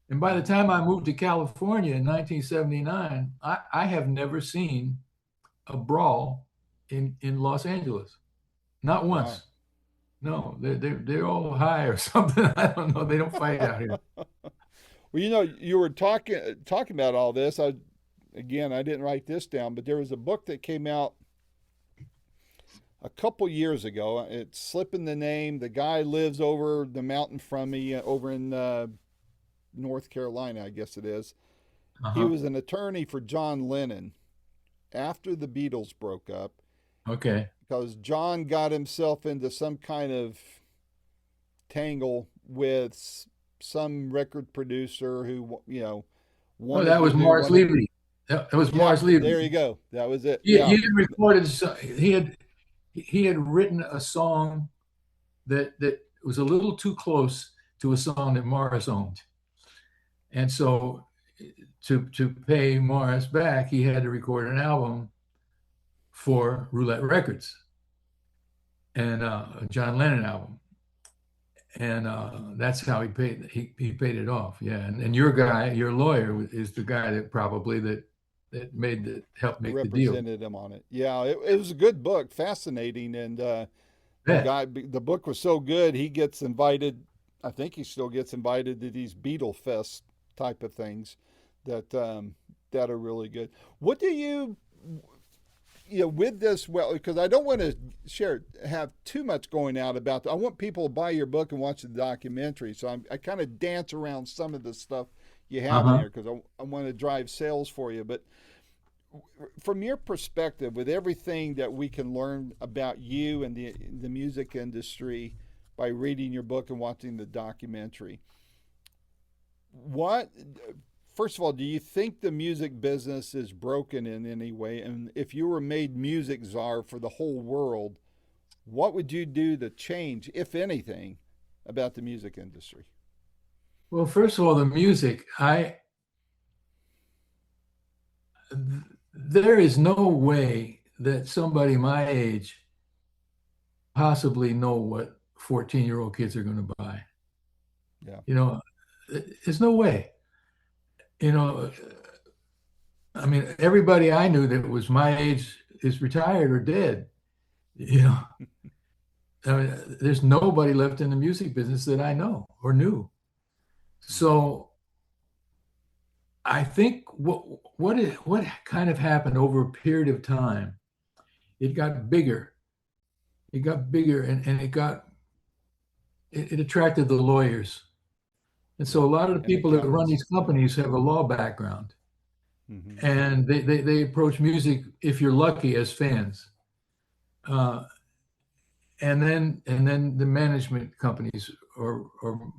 And by the time I moved to California in 1979, I have never seen a brawl in Los Angeles. Not Wow. once. No, they're all high or something. I don't know. They don't fight out here. Well, you know, you were talking about all this. I didn't write this down, but there was a book that came out a couple years ago. It's slipping the name. The guy lives over the mountain from me, over in North Carolina, I guess it is. He Uh-huh. was an attorney for John Lennon after the Beatles broke up, Okay. because John got himself into some kind of tangle with some record producer who, Oh, wanted that to was do Morris one of. Levy. That was Yeah, Morris Levy. there you go. That was it. He, Yeah. he had recorded. He had written a song that was a little too close to a song that Morris owned, and so to pay Morris back, he had to record an album for Roulette Records and a John Lennon album. and that's how he paid it off. Yeah, and your guy, your lawyer, is the guy that probably that helped make the deal. Represented him on it. Yeah, it was a good book, fascinating, and Yeah. the book was so good. He gets invited. I think he still gets invited to these Beetle Fest type of things that are really good. What do with this, well, because I don't want to have too much going out about I want people to buy your book and watch the documentary. So I kind of dance around some of the stuff you have in Uh-huh. here because I want to drive sales for you. But from your perspective, with everything that we can learn about you and the music industry by reading your book and watching the documentary, what first of all, do you think the music business is broken in any way? And if you were made music czar for the whole world, what would you do to change, if anything, about the music industry? Well, first of all, the music. I There is no way that somebody my age possibly know what 14-year-old kids are going to buy. Yeah. You know, there's no way. You know, I mean, everybody I knew that was my age is retired or dead. You know, I mean, there's nobody left in the music business that I know or knew. So I think what kind of happened over a period of time, it got bigger. It got bigger and it attracted the lawyers. And so Yep. a lot of the And people that run accountants. these companies have a law background. Mm-hmm. And they approach music, if you're lucky, as fans. Uh, and then the management companies are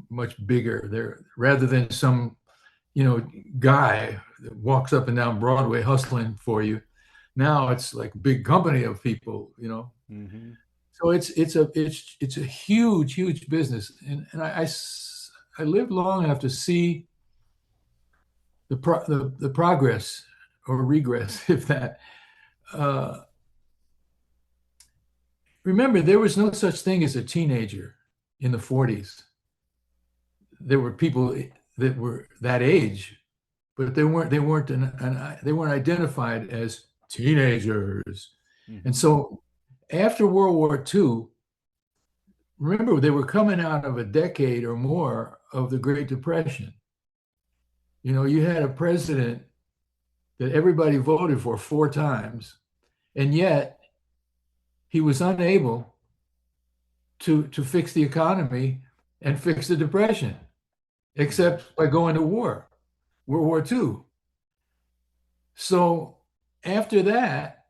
much bigger. They're rather than some guy that walks up and down Broadway hustling for you. Now it's like a big company of people. Mm-hmm. So it's a huge business, and I lived long enough to see the progress or regress, if that. Uh, Remember, there was no such thing as a teenager in the 40s. There were people that were that age, but they weren't identified as teenagers. And Mm-hmm. so after World War II, remember they were coming out of a decade or more of the Great Depression. You had a president that everybody voted for 4 times, and yet he was unable to fix the economy and fix the depression, Mm-hmm. except by going to war, World War II. So after that,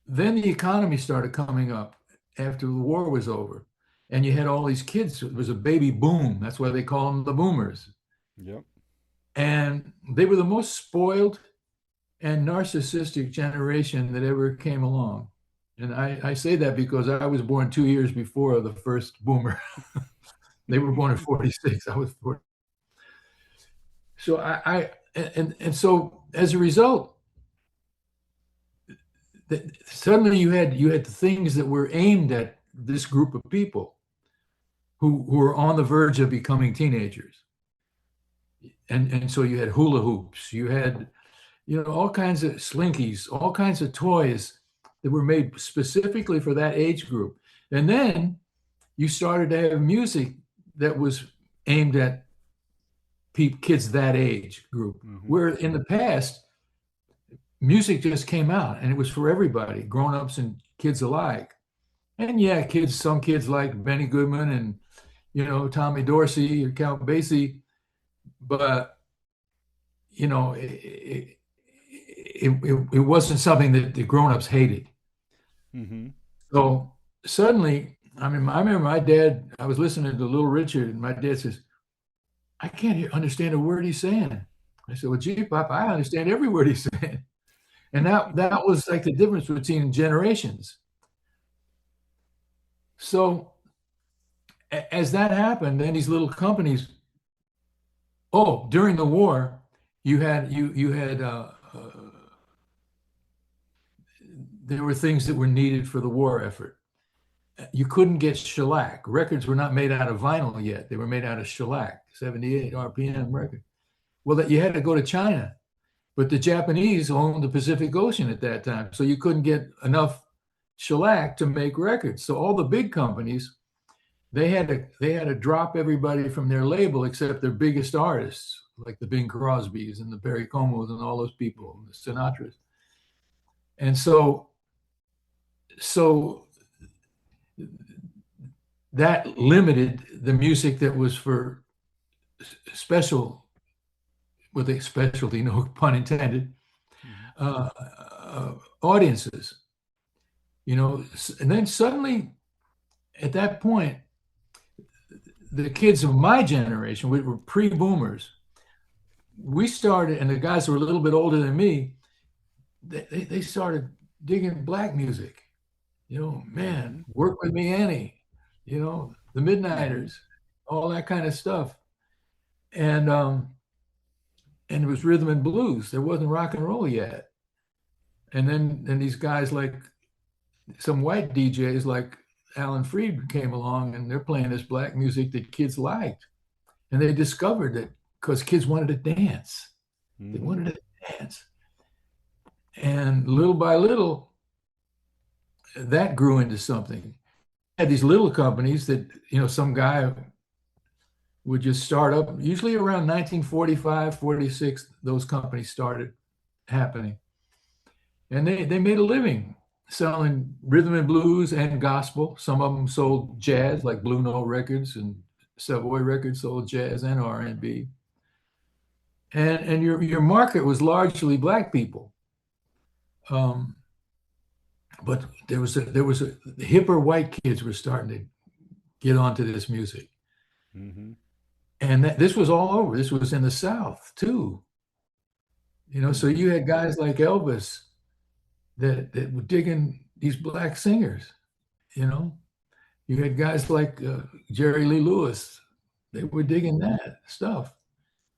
then the economy started coming up after the war was over. And you had all these kids. It was a baby boom. That's why they call them the boomers. Yep. And they were the most spoiled and narcissistic generation that ever came along. And I say that because I was born 2 years before the first boomer. They were born in 46. I was 40. So and so as a result, suddenly you had things that were aimed at this group of people who were on the verge of becoming teenagers. And so you had hula hoops, you had all kinds of slinkies, all kinds of toys that were made specifically for that age group. And then you started to have music that was aimed at kids that age group, Mm-hmm. where in the past music just came out and it was for everybody, grown-ups and kids alike. And yeah, some kids like Benny Goodman and Tommy Dorsey or Count Basie, but it wasn't something that the grown-ups hated. Mm-hmm. So suddenly, I mean, I remember my dad, I was listening to Little Richard, and my dad says, I can't understand a word he's saying. I said, well, gee, Pop, I understand every word he's saying. And that was like the difference between generations. So as that happened, then these little companies, during the war, you had there were things that were needed for the war effort. you couldn't get shellac. Records were not made out of vinyl yet. They were made out of shellac, 78 RPM record. Well, that you had to go to China, but the Japanese owned the Pacific Ocean at that time, so you couldn't get enough shellac to make records. So all the big companies, they had to drop everybody from their label except their biggest artists, like the Bing Crosbys and the Barry Comos and all those people, the Sinatras. And so that limited the music that was for special, with a specialty, no pun intended, audiences, and then suddenly at that point, the kids of my generation, we were pre-boomers, we started, and the guys who were a little bit older than me, they started digging black music. Man, Work With Me, Annie, the Midnighters, all that kind of stuff. And it was rhythm and blues. There wasn't rock and roll yet. And then these guys, like some white DJs like Alan Freed, came along, and they're playing this black music that kids liked. And they discovered that because kids wanted to dance. They wanted to dance. And little by little, that grew into something. Had these little companies that, some guy would just start up. Usually around 1945, 46, those companies started happening. And they made a living selling rhythm and blues and gospel. Some of them sold jazz, like Blue Note Records, and Savoy Records sold jazz and R&B. And your market was largely black people. But there was hipper white kids were starting to get onto this music. And this was all over. This was in the South too. So you had guys like Elvis that were digging these black singers. You had guys like Jerry Lee Lewis. They were digging that stuff,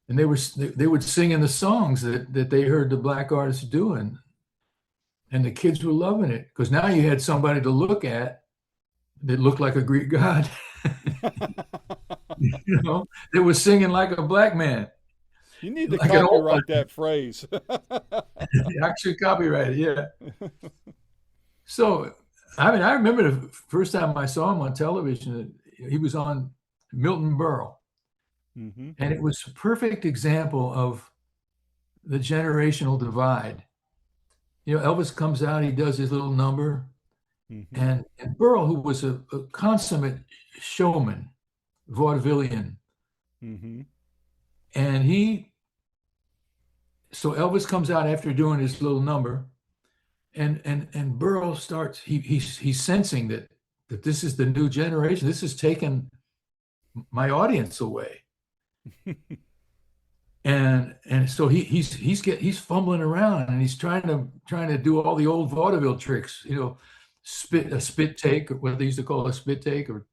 and they would sing in the songs that they heard the black artists doing, and the kids were loving it because now you had somebody to look at that looked like a Greek god. They was singing like a black man. You need to copyright that phrase. I should copyright it, yeah. So, I remember the first time I saw him on television, he was on Milton Berle. And it was a perfect example of the generational divide. Elvis comes out, he does his little number, and Berle, who was a consummate showman, vaudevillian, and so Elvis comes out after doing his little number, and Berle starts, he's sensing that this is the new generation. This is taking my audience away. And so he's fumbling around, and he's trying to do all the old vaudeville tricks, a spit take, or what they used to call a spit take, or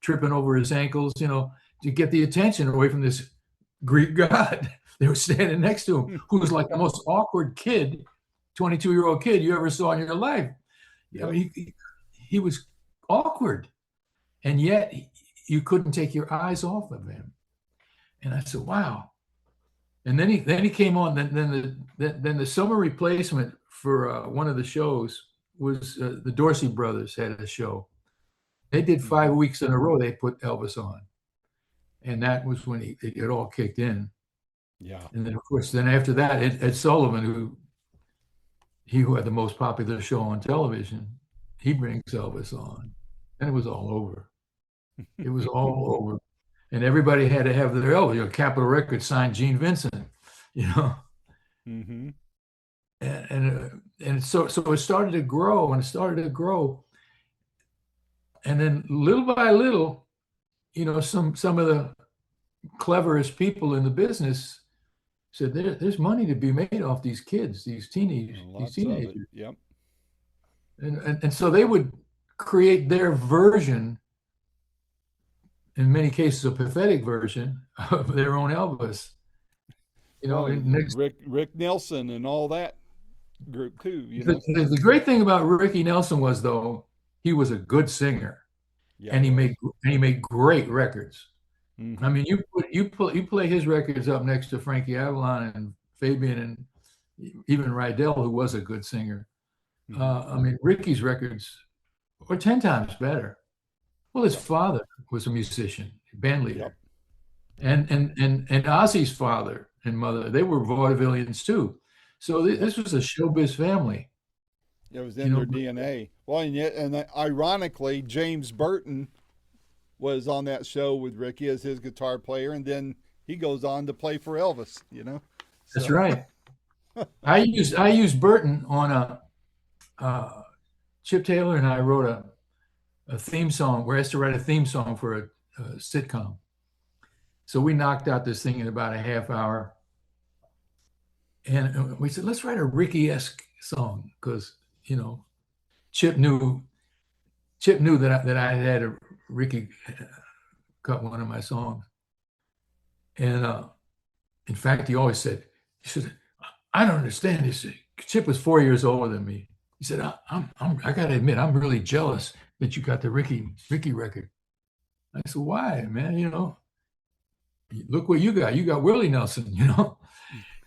tripping over his ankles, to get the attention away from this Greek god. They were standing next to him, who was like the most awkward kid, 22-year-old kid you ever saw in your life. He was awkward, and yet you couldn't take your eyes off of him. And I said, wow. And then he came on. Then the summer replacement for one of the shows was the Dorsey brothers had a show. They did 5 weeks in a row. They put Elvis on, and that was when it all kicked in. Yeah. And then, of course, after that, Ed Sullivan, who had the most popular show on television, he brings Elvis on, and it was all over. It was all over. And everybody had to have their Elvis. Capitol Records signed Gene Vincent, And so it started to grow, and then little by little, some of the cleverest people in the business said there's money to be made off these kids, these teenagers. Yep. And so they would create their version, in many cases a pathetic version, of their own Elvis. Rick Nelson and all that group too. The great thing about Ricky Nelson was, though, he was a good singer. Yeah, and he was. he made great records. I Mm-hmm. mean, you play his records up next to Frankie Avalon and Fabian and even Rydell, who was a good singer. Mm-hmm. I mean, Ricky's records were 10 times better. Well, his Yep. father was a musician, band Yep. leader, Yep. and Ozzy's father and mother, they were vaudevillians too. So Yep. this was a showbiz family, It was you in know. their DNA. Well, and yet, and ironically, James Burton was on that show with Ricky as his guitar player, and then he goes on to play for Elvis. That's So right. I used Burton on a Chip Taylor and I wrote a theme song. We're asked to write a theme song for a sitcom. So we knocked out this thing in about a half hour, and we said, let's write a Ricky-esque song because you know Chip knew Chip knew that I had a Ricky cut one of my songs, and in fact, he always said, he said, I don't understand. He said, Chip was 4 years older than me. He said, I got to admit, I'm really jealous that you got the Ricky record. I said, why, man? Look what you got. You got Willie Nelson,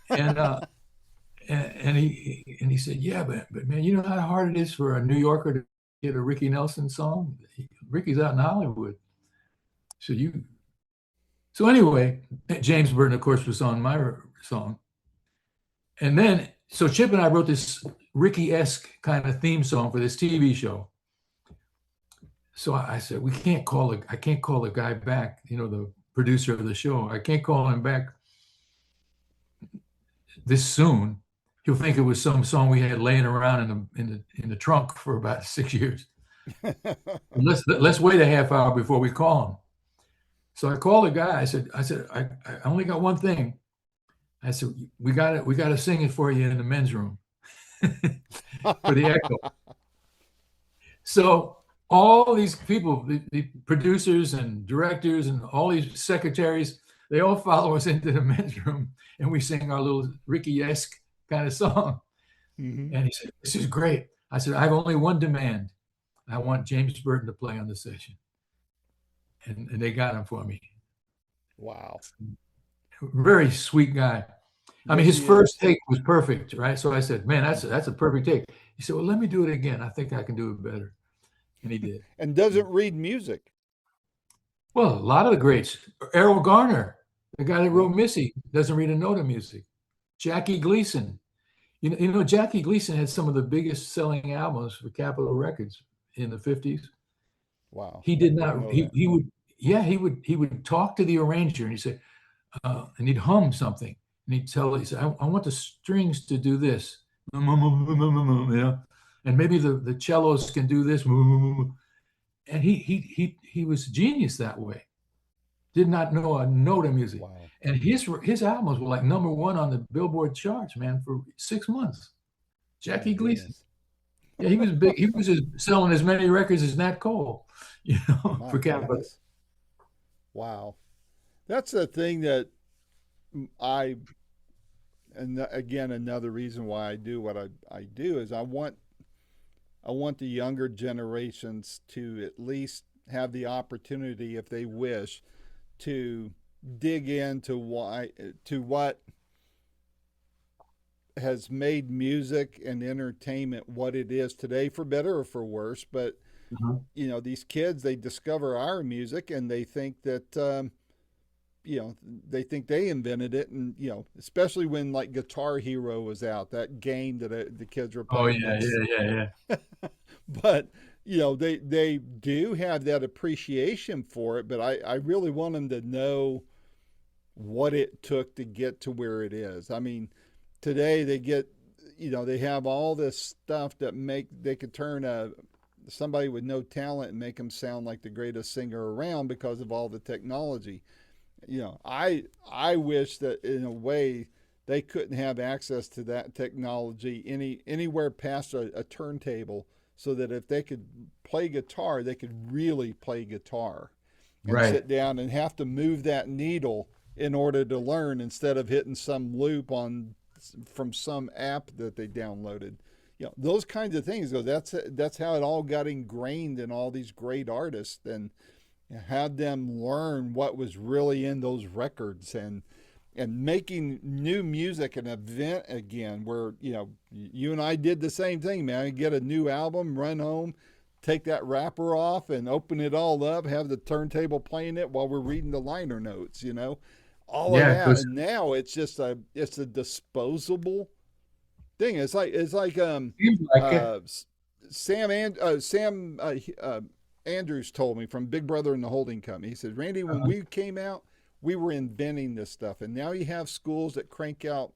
and he said, yeah, but man, you know how hard it is for a New Yorker to get a Ricky Nelson song. Ricky's out in Hollywood, so you. So anyway, James Burton, of course, was on my song, and then so Chip and I wrote this Ricky-esque kind of theme song for this TV show. So I said, I can't call the guy back, the producer of the show. I can't call him back this soon. He'll think it was some song we had laying around in the trunk for about 6 years. Let's wait a half hour before we call him. So I called the guy. I only got one thing. I said, we got to sing it for you in the men's room for the echo. So all these people, the producers and directors and all these secretaries, they all follow us into the men's room and we sing our little Ricky-esque kind of song. Mm-hmm. And he said, this is great. I said, I have only one demand. I want James Burton to play on the session. And they got him for me. Wow. Very sweet guy. I mean, Yes, his he is. first take was perfect, right? So I said, man, that's a perfect take. He said, well, let me do it again. I think I can do it better. And he did. And doesn't read music. Well, a lot of the greats. Errol Garner, the guy that Yeah. wrote Missy, doesn't read a note of music. Jackie Gleason. Jackie Gleason had some of the biggest selling albums for Capitol Records in the 50s. Wow. He did Didn't not, know that. he would talk to the arranger and he'd say, and he'd hum something. And he said, I want the strings to do this. And maybe the cellos can do this. And he was genius that way. Did not know a note of music. Wow. And his albums were like #1 on the Billboard charts, man, for 6 months. My Jackie Gleason. goodness. Yeah, he was big. He was selling as many records as Nat Cole, My for Capitol. goodness. Wow. That's the thing that I, and again, another reason why I do what I do is I want the younger generations to at least have the opportunity, if they wish, to dig into what has made music and entertainment what it is today, for better or for worse. But Uh-huh. these kids, they discover our music and they think that they think they invented it, and especially when like Guitar Hero was out, that game that the kids were Oh playing yeah, against. yeah. But they do have that appreciation for it, but I really want them to know what it took to get to where it is. I mean, today they have all this stuff that they could turn somebody with no talent and make them sound like the greatest singer around because of all the technology. I wish that in a way they couldn't have access to that technology anywhere past a turntable, so that if they could play guitar, they could really play guitar and Right. sit down and have to move that needle in order to learn, instead of hitting some loop from some app that they downloaded. those kinds of things. That's how it all got ingrained in all these great artists, and had them learn what was really in those records, and making new music an event again. Where you and I did the same thing, man. I get a new album, run home, take that wrapper off, and open it all up. Have the turntable playing it while we're reading the liner notes. All of Yeah, that. And now it's a disposable thing. It's like seems like it. uh, Sam Andrews told me from Big Brother and the Holding Company. He said, Randy, when we came out, we were inventing this stuff, and now you have schools that crank out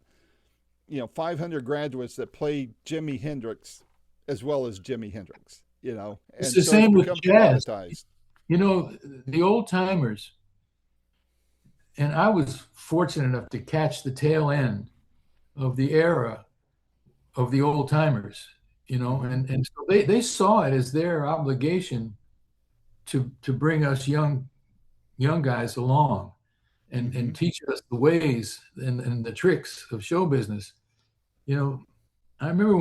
500 graduates that play Jimi Hendrix as well as Jimi Hendrix. It's And the so it's same with become jazz. commoditized. The old timers, and I was fortunate enough to catch the tail end of the era of the old timers, and so they saw it as their obligation to bring us young guys along and teach us the ways and the tricks of show business. I remember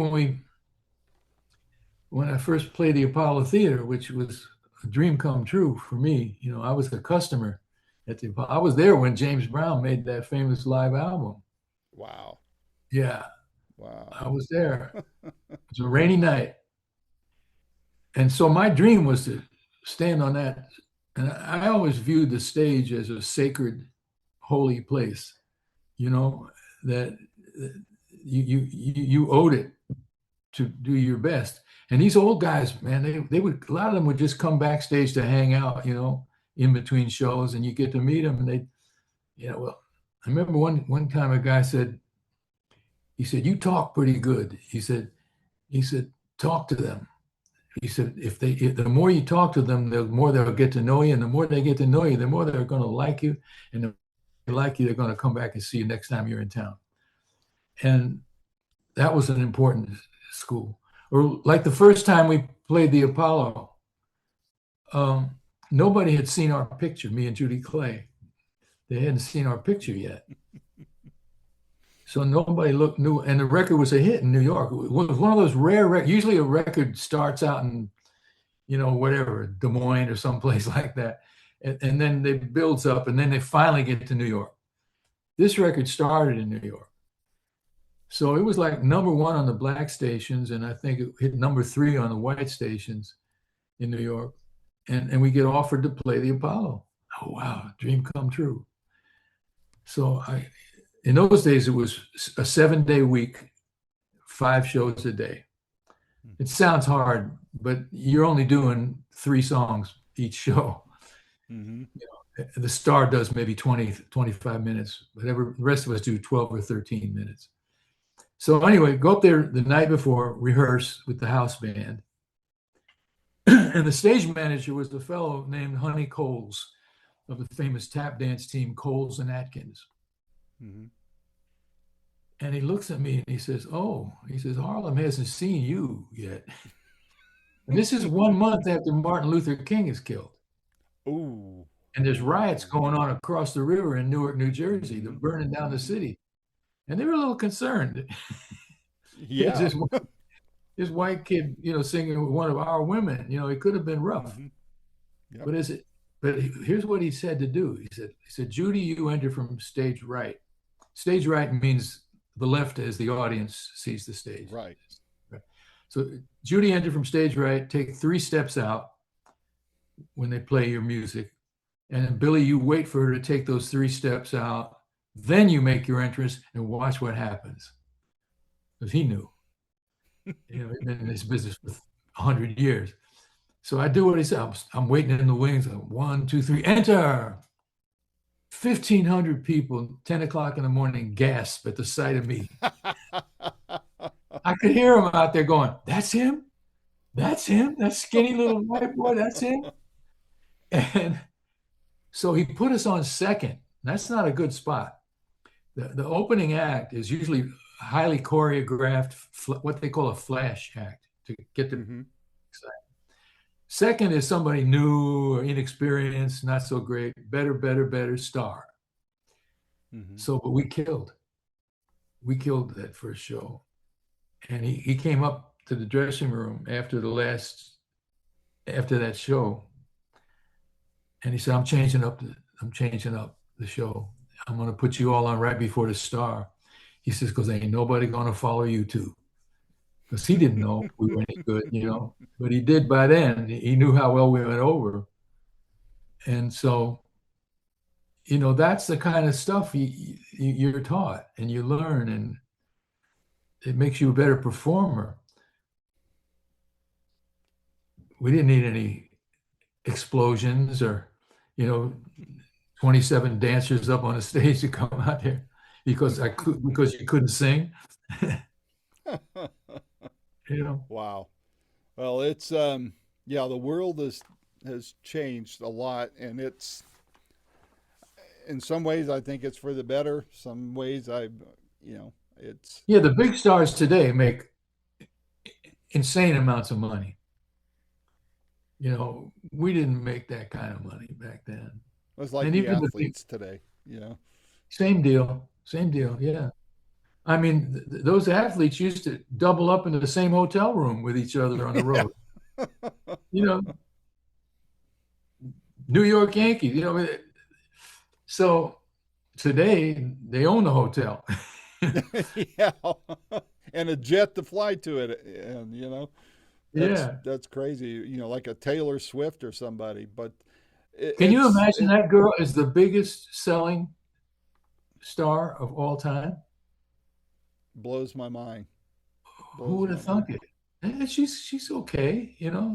when I first played the Apollo Theater, which was a dream come true for me. I was a customer at the Apollo. I was there when James Brown made that famous live album. Wow. Yeah, Wow. I was there. It was a rainy night. And so my dream was to stand on that. And I always viewed the stage as a sacred, holy place, that you owed it to do your best. And these old guys, man, they would, a lot of them would just come backstage to hang out, in between shows, and you get to meet them. And well, I remember one time a guy said, you talk pretty good. He said, talk to them. He said, if the more you talk to them, the more they'll get to know you. And the more they get to know you, the more they're going to like you. And if they like you, they're going to come back and see you next time you're in town. And that was an important school. Or like the first time we played the Apollo, nobody had seen our picture, me and Judy Clay. They hadn't seen our picture yet. So nobody knew, and the record was a hit in New York. It was one of those rare records. Usually a record starts out in, whatever, Des Moines or someplace like that. And then it builds up, and then they finally get to New York. This record started in New York. So it was like number one on the black stations, and I think it hit number 3 on the white stations in New York. And we get offered to play the Apollo. Oh, wow, dream come true. So in those days, it was a 7-day week, 5 shows a day. It sounds hard, but you're only doing 3 songs each show. Mm-hmm. The star does maybe 20, 25 minutes, whatever. The rest of us do 12 or 13 minutes. So anyway, go up there the night before, rehearse with the house band. And the stage manager was the fellow named Honey Coles of the famous tap dance team, Coles and Atkins. Mm-hmm. And he looks at me and he says, Harlem hasn't seen you yet. And this is 1 month after Martin Luther King is killed. Ooh. And there's riots going on across the river in Newark, New Jersey. They're burning down the city. And they were a little concerned. Yeah. This white kid, singing with one of our women, it could have been rough. Mm-hmm. Yep. But here's what he said to do. He said, Judy, you enter from stage right. Stage right means the left as the audience sees the stage. Right. So Judy, enter from stage right, take 3 steps out when they play your music. And then Billy, you wait for her to take those 3 steps out. Then you make your entrance and watch what happens. Because he knew. He's been in this business for 100 years. So I do what he said. I'm waiting in the wings. 1, 2, 3, enter. 1,500 people, 10 o'clock in the morning, gasp at the sight of me. I could hear him out there going, that's him? That's him? That skinny little white boy, that's him? And so he put us on second. That's not a good spot. The opening act is usually highly choreographed, what they call a flash act to get them excited. Second is somebody new or inexperienced, not so great, better star. Mm-hmm. So, but we killed that first show. And he came up to the dressing room after that show, and he said, I'm changing up the show. I'm going to put you all on right before the star. He says, because ain't nobody going to follow you two. Because he didn't know if we were any good, but he did by then. He knew how well we went over. And so, that's the kind of stuff you're taught and you learn, and it makes you a better performer. We didn't need any explosions or, 27 dancers up on a stage to come out there because you couldn't sing. Wow. Well, it's yeah, the world has changed a lot, and it's in some ways I think it's for the better. Some ways it's Yeah, the big stars today make insane amounts of money. We didn't make that kind of money back then. it's like And the even athletes today. same deal, same deal. Yeah. I mean, those athletes used to double up in the same hotel room with each other on the road. You know, New York Yankees, so today they own the hotel. Yeah, and a jet to fly to it, and that's Yeah. that's crazy. Like a Taylor Swift or somebody. But Can you it's imagine it that girl is the biggest selling star of all time? blows my mind. Who Blows would my have mind. thunk it? She's okay. Yeah,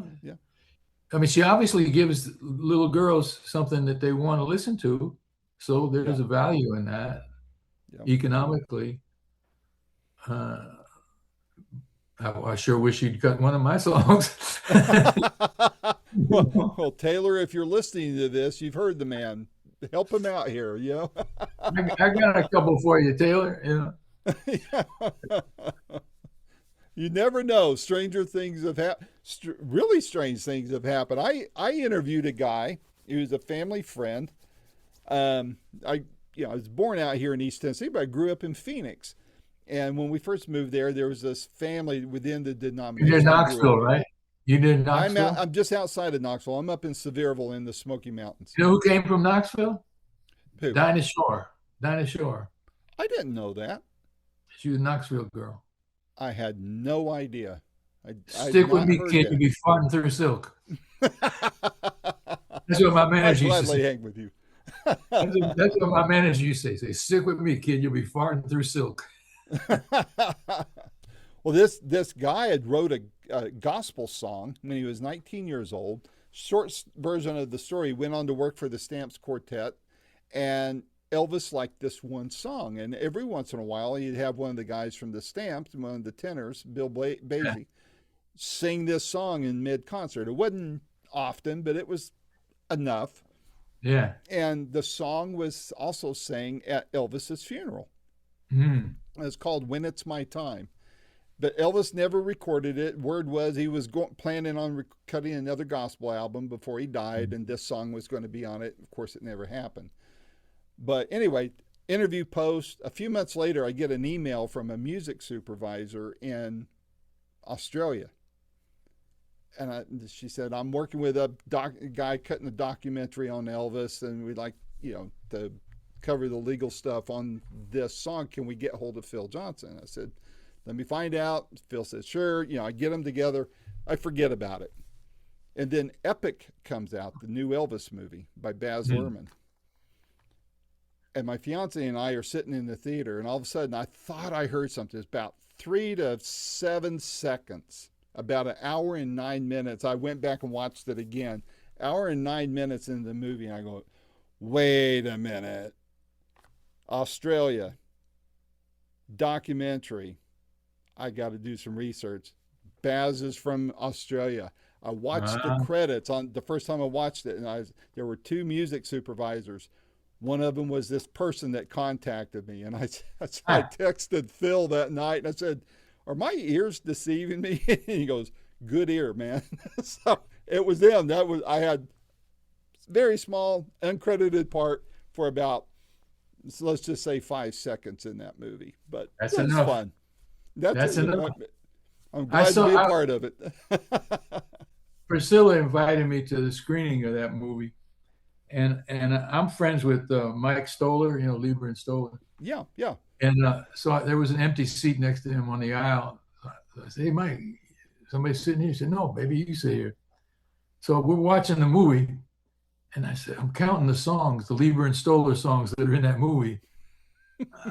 I mean, she obviously gives little girls something that they want to listen to, so yeah, there's a value in that yeah. economically. I sure wish you'd cut one of my songs. Well, Taylor, if you're listening to this, you've heard the man. Help him out here. I got a couple for you, Taylor. You never know. Stranger things have happened. Really strange things have happened. I interviewed a guy who was a family friend. I was born out here in East Tennessee, but I grew up in Phoenix. And when we first moved there was this family within the You did denomination I grew up Knoxville, in. right? You did Knoxville. I'm just outside of Knoxville. I'm up in Sevierville in the Smoky Mountains. You know who came from Knoxville? Who? Dinah Shore. Dinah Shore. I didn't know that. She was a Knoxville girl. I had no idea. I'd Stick with not me, heard kid. You'll be farting through silk. That's what my I'd manager used to gladly say. hang with you. That's what my manager used to say. Say, stick with me, kid. You'll be farting through silk. Well, this guy had wrote a gospel song when he was 19 years old. Short version of the story, went on to work for the Stamps Quartet, and Elvis liked this one song. And every once in a while, he'd have one of the guys from the Stamps, one of the tenors, Bill Yeah. Basie, sing this song in mid concert. It wasn't often, but it was enough. Yeah. And the song was also sang at Elvis's funeral. Mm. It's called "When It's My Time." But Elvis never recorded it. Word was he was planning on cutting another gospel album before he died, and this song was going to be on it. Of course, it never happened. But anyway, interview post. A few months later, I get an email from a music supervisor in Australia. And she said, I'm working with a guy cutting a documentary on Elvis, and we'd like, to cover the legal stuff on this song. Can we get hold of Phil Johnson? I said, let me find out. Phil said, sure. I get them together. I forget about it. And then Epic comes out, the new Elvis movie by Baz Luhrmann. And my fiance and I are sitting in the theater, and all of a sudden I thought I heard something. It's about 3 to 7 seconds, about an hour and 9 minutes. I went back and watched it again. Hour and 9 minutes into the movie, and I go, wait a minute. Australia, documentary. I got to do some research. Baz is from Australia. I watched the credits on the first time I watched it, and there were 2 music supervisors. One of them was this person that contacted me, and I texted Phil that night, and I said, "Are my ears deceiving me?" And he goes, "Good ear, man." So it was them. I had very small uncredited part for about, so let's just say 5 seconds in that movie, but That's it was enough. fun. That's enough. I'm I glad to saw be a part of it. Priscilla invited me to the screening of that movie, and I'm friends with Mike Stoller, Lieber and Stoller. Yeah, yeah. And so there was an empty seat next to him on the aisle. I said, "Hey, Mike, somebody's sitting here." He said, "No, baby, you sit here." So we're watching the movie, and I said, "I'm counting the songs, the Lieber and Stoller songs that are in that movie."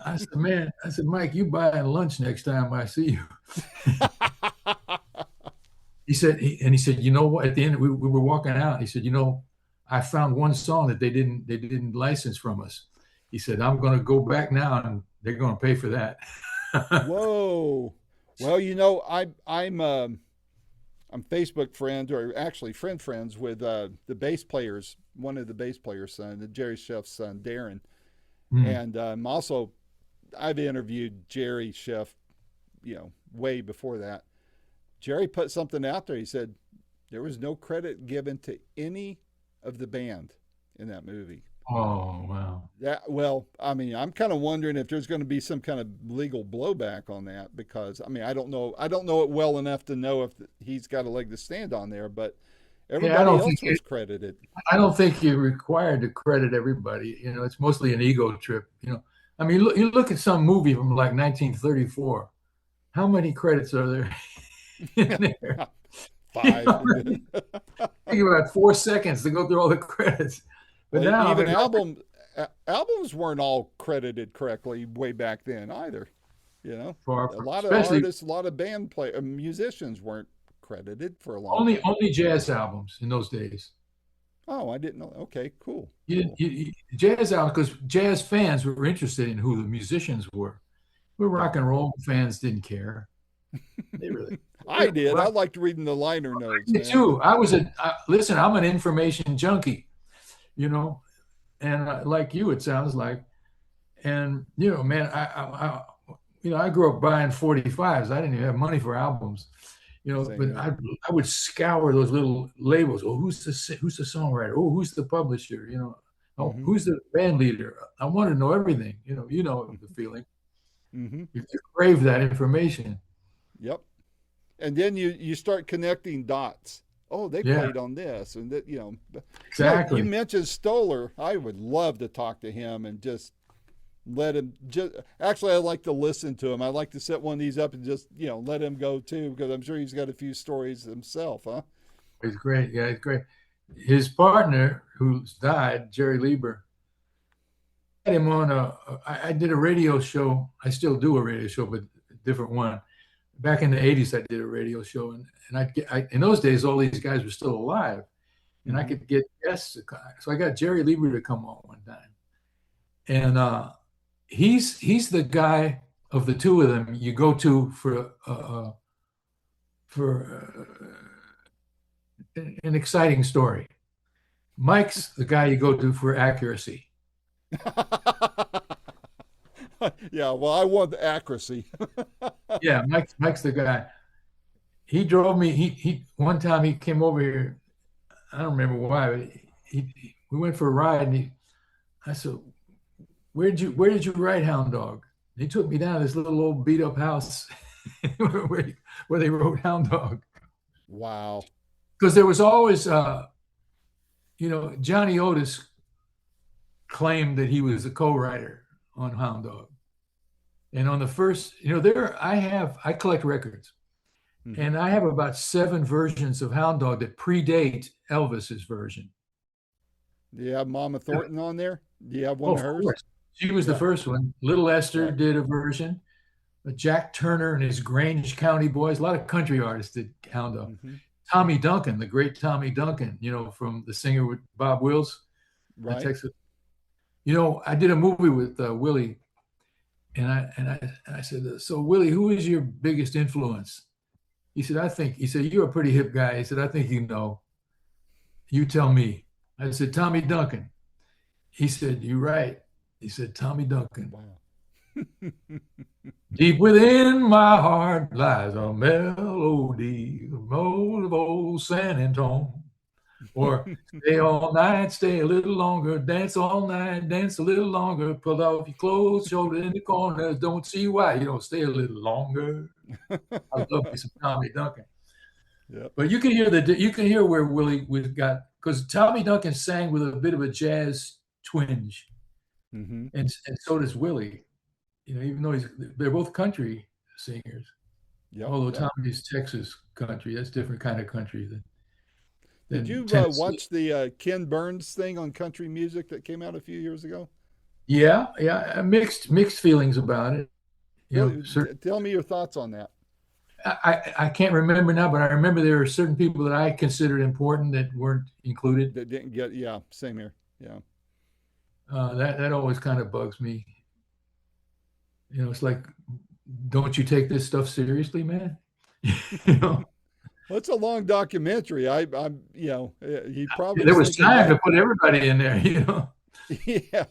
I said, "Man," I said, "Mike, you buy lunch next time I see you." He said, he said, "You know what? At the end, we were walking out. He said, I found one song that they didn't license from us." He said, "I'm going to go back now, and they're going to pay for that." Whoa. Well, I'm Facebook friends, or actually friends with the bass players, one of the bass players' son, the Jerry Chef's son, Darren. Hmm. And also, I've interviewed Jerry Chef, way before that. Jerry put something out there. He said there was no credit given to any of the band in that movie. Oh, wow. Well, I mean, I'm kind of wondering if there's going to be some kind of legal blowback on that, because I mean, I don't know it well enough to know if he's got a leg to stand on there, but Yeah, everybody else was credited. I don't think you're required to credit everybody. It's mostly an ego trip. I mean, you look at some movie from like 1934. How many credits are there in there? Five. Think about 4 seconds to go through all the credits. But Well, now, even albums weren't all credited correctly way back then either. A lot of especially artists, a lot of musicians weren't credited for a long only time. only jazz albums in those days. Oh, I didn't know. Okay, cool. Jazz albums, because jazz fans were interested in who the musicians were. The rock and roll fans didn't care. They really. I did. I liked reading the liner notes, man. Too. Listen, I'm an information junkie, and like you, it sounds like, and man, I grew up buying 45s. I didn't even have money for albums, but I would scour those little labels. Oh, who's the songwriter? Oh, who's the publisher? Oh, who's the band leader? I want to know everything. The feeling. Mm-hmm. You crave that information. Yep. And then you start connecting dots. Oh, they played on this, and that Exactly. You mentioned Stoller. I would love to talk to him and just let him. Actually, I like to listen to him. I like to set one of these up and just let him go too, because I'm sure he's got a few stories himself, huh? He's great. Yeah, he's great. His partner, who's died, Jerry Lieber, had him on I did a radio show. I still do a radio show, but a different one. Back in the 80s, I did a radio show, and in those days, all these guys were still alive, and I could get guests. So I got Jerry Lieber to come on one time, and he's the guy of the two of them you go to for an exciting story. Mike's the guy you go to for accuracy. Yeah, well, I want the accuracy. Yeah, Mike's the guy. He drove me. He one time he came over here. I don't remember why, but we went for a ride, and I said, where did you ride Hound Dog? And he took me down to this little old beat up house where they wrote Hound Dog. Wow. Because there was always, Johnny Otis claimed that he was the co-writer on Hound Dog. And on the first, I collect records, and I have about 7 versions of Hound Dog that predate Elvis's version. Do you have Mama Thornton on there? Do you have one of hers? Course. She was the first one. Little Esther did a version. Jack Turner and his Grange County Boys. A lot of country artists did Hound Dog. Tommy Duncan, the great Tommy Duncan, from the singer with Bob Wills, right? Texas. I did a movie with Willie. And I said, so Willie, who is your biggest influence? He said, you're a pretty hip guy. He said, I think you know. You tell me. I said, Tommy Duncan. He said, you're right. He said, Tommy Duncan. Wow. Deep within my heart lies a melody of old San Antone. Or stay all night, stay a little longer, dance all night, dance a little longer, pull off your clothes, shoulder in the corners, don't see why you don't stay a little longer. I love me some Tommy Duncan. Yep. But you can hear where Willie was got, because Tommy Duncan sang with a bit of a jazz twinge, Mm-hmm. and so does Willie. You know, even though they're both country singers, Yep. although Yep. Tommy's Texas country, that's different kind of country Did than you Tennessee. watch the Ken Burns thing on country music that came out a few years ago? Yeah, yeah, mixed feelings about it. You know, Really, tell me your thoughts on that. I can't remember now, but I remember there are certain people that I considered important that weren't included. That didn't get, yeah, same here. Yeah. That always kind of bugs me. You know, it's like, don't you take this stuff seriously, man? You know, Well, it's a long documentary. He probably there was was thinking time back. to put everybody in there. You know, Yeah.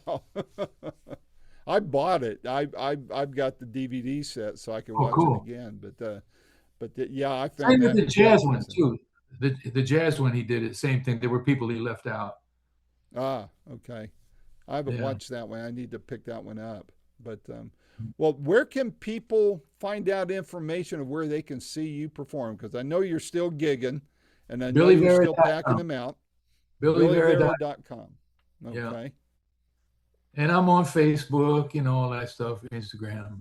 I bought it. I've got the DVD set so I can oh, watch it cool. again. Yeah, I Same found with that the very jazz one fascinating. too. The jazz one he did it. Same thing. There were people he left out. Ah, okay. I haven't Yeah. watched that one. I need to pick that one up. Well, where can people find out information of where they can see you perform? Because I know you're still gigging, and I know you're still packing BillyVera.com. them out. BillyVera. BillyVera.com. Yeah. Okay. And I'm on Facebook, you know, all that stuff, Instagram,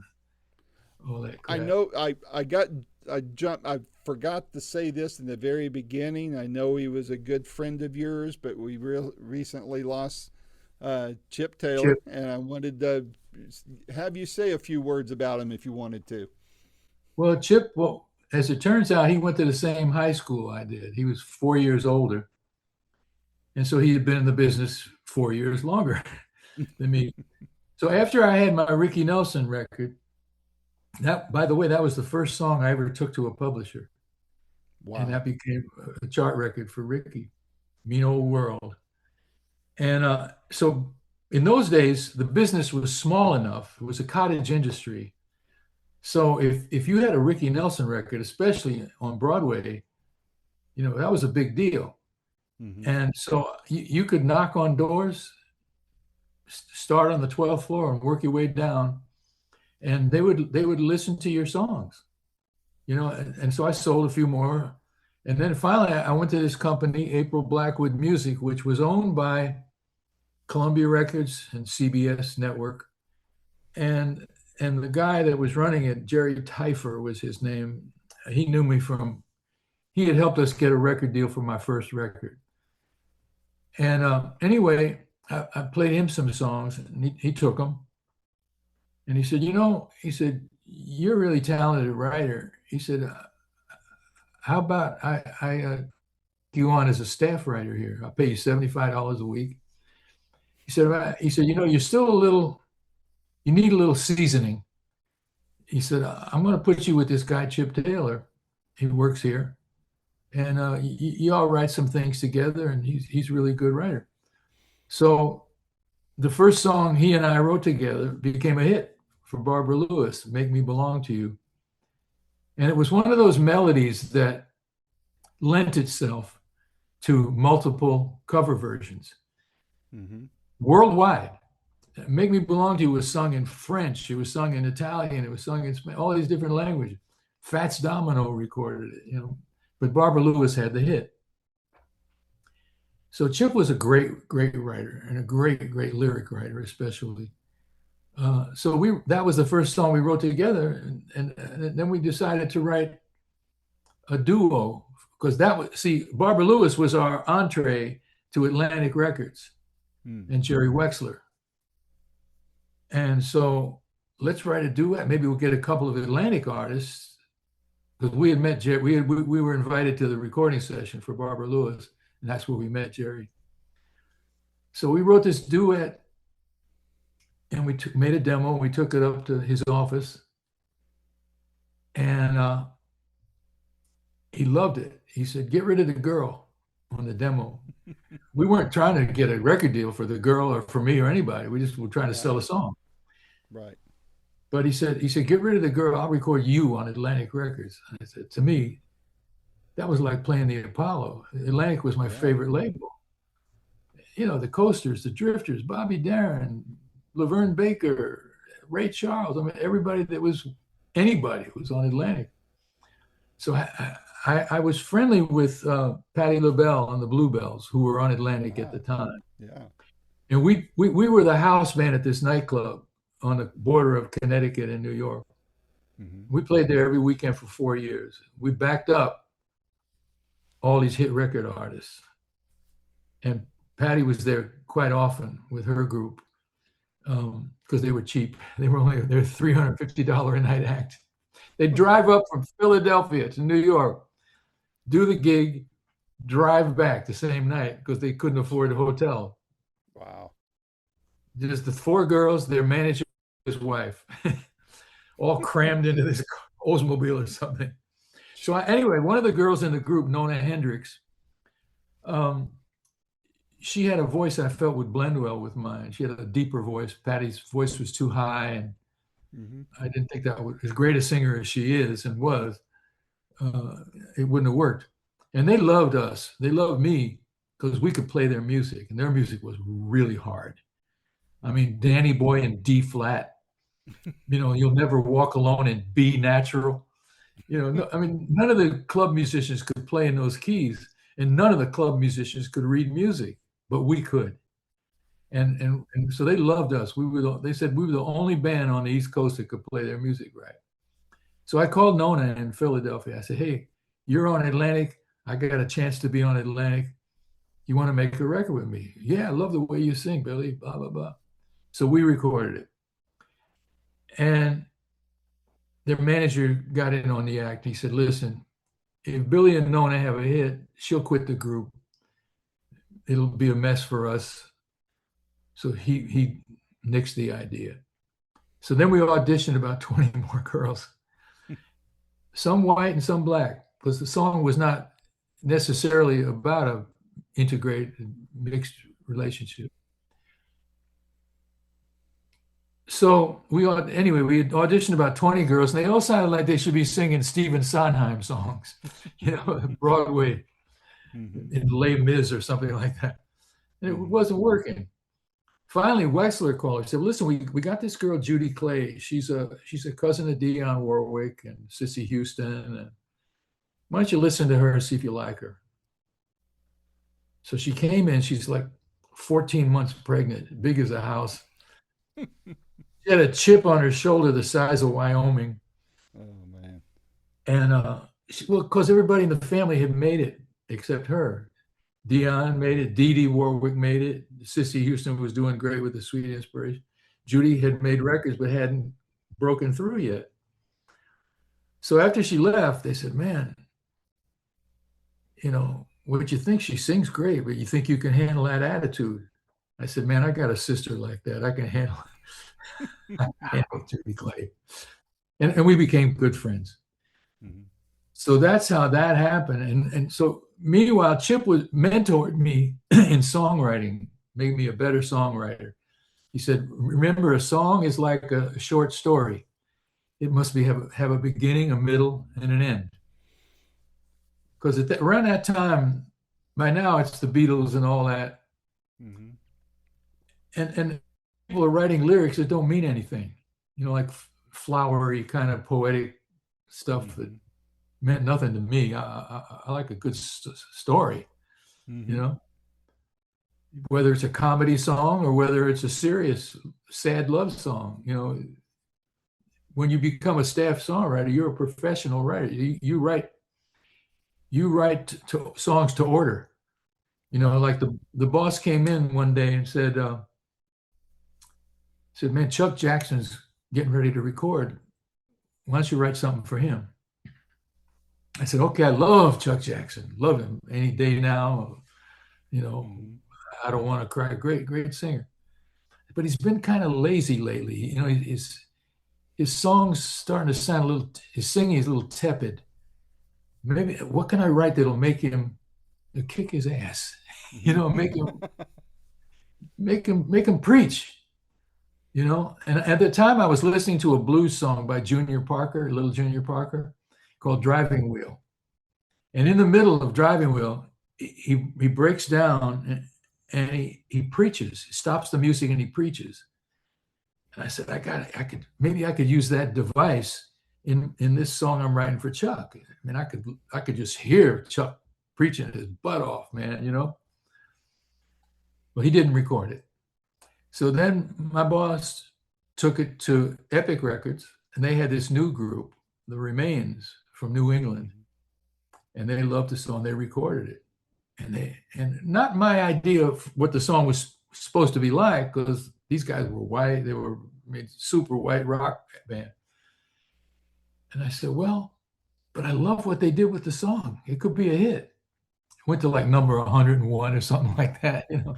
all that I crap. know I forgot to say this in the very beginning. I know he was a good friend of yours, but we recently lost Chip Taylor, Chip. and I wanted to have you say a few words about him if you wanted to. Well, Chip, well, as it turns out, he went to the same high school I did. He was 4 years older. And so he had been in the business 4 years longer than me. So after I had my Ricky Nelson record, that, by the way, that was the first song I ever took to a publisher. And Wow. that became a chart record for Ricky, Mean Old World. And so in those days, the business was small enough. It was a cottage industry. So if you had a Ricky Nelson record, especially on Broadway, you know, that was a big deal. Mm-hmm. And so you could knock on doors, start on the 12th floor and work your way down, and they would listen to your songs, you know. And so I sold a few more, and then finally I went to this company, April Blackwood Music, which was owned by Columbia Records and CBS Network, and the guy that was running it, Jerry Teifer was his name. He knew me from, he had helped us get a record deal for my first record. And anyway, I played him some songs, and he took them. And he said, you know, he said, you're a really talented writer. He said, how about I you on as a staff writer here? I'll pay you $75 a week. He said, you know, you're still a little, you need a little seasoning. He said, I'm going to put you with this guy, Chip Taylor. He works here. And you all write some things together, and he's a really good writer. So the first song he and I wrote together became a hit for Barbara Lewis, Make Me Belong to You. And it was one of those melodies that lent itself to multiple cover versions Mm-hmm. worldwide. Make Me Belong to You was sung in French, it was sung in Italian, it was sung in all these different languages. Fats Domino recorded it, you know, but Barbara Lewis had the hit. So Chip was a great, great writer and a great, great lyric writer, especially. So that was the first song we wrote together, and then we decided to write a duo, because Barbara Lewis was our entree to Atlantic Records and Jerry Wexler. And so let's write a duet. Maybe we'll get a couple of Atlantic artists, because we had met Jerry. We were invited to the recording session for Barbara Lewis, and that's where we met Jerry. So we wrote this duet, and we made a demo. We took it up to his office, and he loved it. He said, "Get rid of the girl on the demo." We weren't trying to get a record deal for the girl or for me or anybody. We just were trying to sell a song. Right. But he said, "Get rid of the girl. I'll record you on Atlantic Records." And I said, to me, that was like playing the Apollo. Atlantic was my Yeah. favorite label. You know, the Coasters, the Drifters, Bobby Darin, Laverne Baker, Ray Charles. I mean, everybody that was anybody was on Atlantic. So I was friendly with Patti LaBelle and the Bluebells, who were on Atlantic at the Wow. time. Yeah. And we were the house band at this nightclub on the border of Connecticut and New York. Hmm. We played there every weekend for 4 years. We backed up all these hit record artists. And Patty was there quite often with her group because they were cheap. They're $350 a night act. They'd drive up from Philadelphia to New York, do the gig, drive back the same night because they couldn't afford a hotel. Wow. Just the four girls, their manager, his wife, all crammed into this Oldsmobile or something. So anyway, one of the girls in the group, Nona Hendricks, she had a voice I felt would blend well with mine. She had a deeper voice. Patty's voice was too high, and I didn't think that would, as great a singer as she is and was, it wouldn't have worked. And they loved us. They loved me because we could play their music, and their music was really hard. I mean, Danny Boy in D flat. You know, You'll Never Walk Alone in B natural. You know, no, I mean, none of the club musicians could play in those keys, and none of the club musicians could read music, but we could. And so they loved us. They said we were the only band on the East Coast that could play their music right. So I called Nona in Philadelphia. I said, "Hey, you're on Atlantic. I got a chance to be on Atlantic. You want to make a record with me?" "Yeah, I love the way you sing, Billy." Blah blah blah. So we recorded it, and their manager got in on the act. He said, "Listen, if Billy and Nona have a hit, she'll quit the group. It'll be a mess for us." So he nixed the idea. So then we auditioned about 20 more girls, some white and some black, because the song was not necessarily about a integrated mixed relationship. So we auditioned about 20 girls, and they all sounded like they should be singing Stephen Sondheim songs, Broadway in Les Mis or something like that. And it wasn't working. Finally, Wexler called her. Said, "Listen, we got this girl Judy Clay. She's a cousin of Dionne Warwick and Cissy Houston. And why don't you listen to her and see if you like her?" So she came in. She's like 14 months pregnant, big as a house. She had a chip on her shoulder the size of Wyoming. Oh man. And because everybody in the family had made it except her. Dionne made it. Dee Dee Warwick made it. Cissy Houston was doing great with the Sweet Inspiration. Judy had made records but hadn't broken through yet. So after she left, they said, "Man, what you think? She sings great, but you think you can handle that attitude?" I said, "Man, I got a sister like that. I can handle Judy Clay." And we became good friends. So that's how that happened. And so meanwhile, Chip mentored me in songwriting, made me a better songwriter. He said, "Remember, a song is like a short story. It must have a beginning, a middle, and an end." Because around that time, by now it's the Beatles and all that. And people are writing lyrics that don't mean anything, like flowery kind of poetic stuff that meant nothing to me. I like a good story, whether it's a comedy song or whether it's a serious, sad love song. When you become a staff songwriter, you're a professional writer. You write songs to order. Like the boss came in one day and said, "Man, Chuck Jackson's getting ready to record. Why don't you write something for him?" I said, "Okay, I love Chuck Jackson. Love him any day now. I Don't Want to Cry. Great, great singer. But he's been kind of lazy lately. His songs starting to sound his singing is a little tepid. Maybe what can I write that'll make him kick his ass? Make him preach. And at the time I was listening to a blues song by Little Junior Parker, called Driving Wheel. And in the middle of Driving Wheel, he breaks down and he preaches. He stops the music and he preaches. And I said, maybe I could use that device in this song I'm writing for Chuck. I mean, I could just hear Chuck preaching his butt off, man, you know. But he didn't record it. So then my boss took it to Epic Records, and they had this new group, the Remains from New England, and they loved the song. They recorded it, and not my idea of what the song was supposed to be like, because these guys were white. They were super white rock band. And I said, well, but I love what they did with the song. It could be a hit. It went to like number 101 or something like that, you know.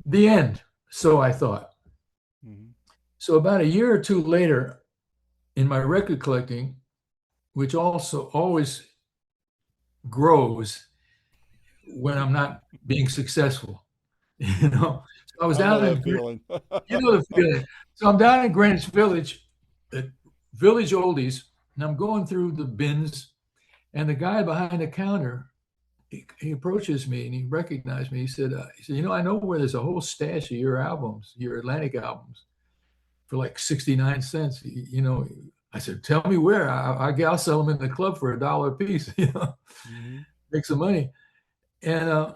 The end. So I thought. Mm-hmm. So about a year or two later, in my record collecting, which also always grows when I'm not being successful, you know. So I was down in, you know the feeling. So I'm down in Greenwich Village, at Village Oldies, and I'm going through the bins, and the guy behind the counter, he approaches me and he recognized me. He said, you know, I know where there's a whole stash of your albums, your Atlantic albums, for like 69 cents. You know, I said, tell me where. I'll sell them in the club for $1 a piece, you know, make some money. And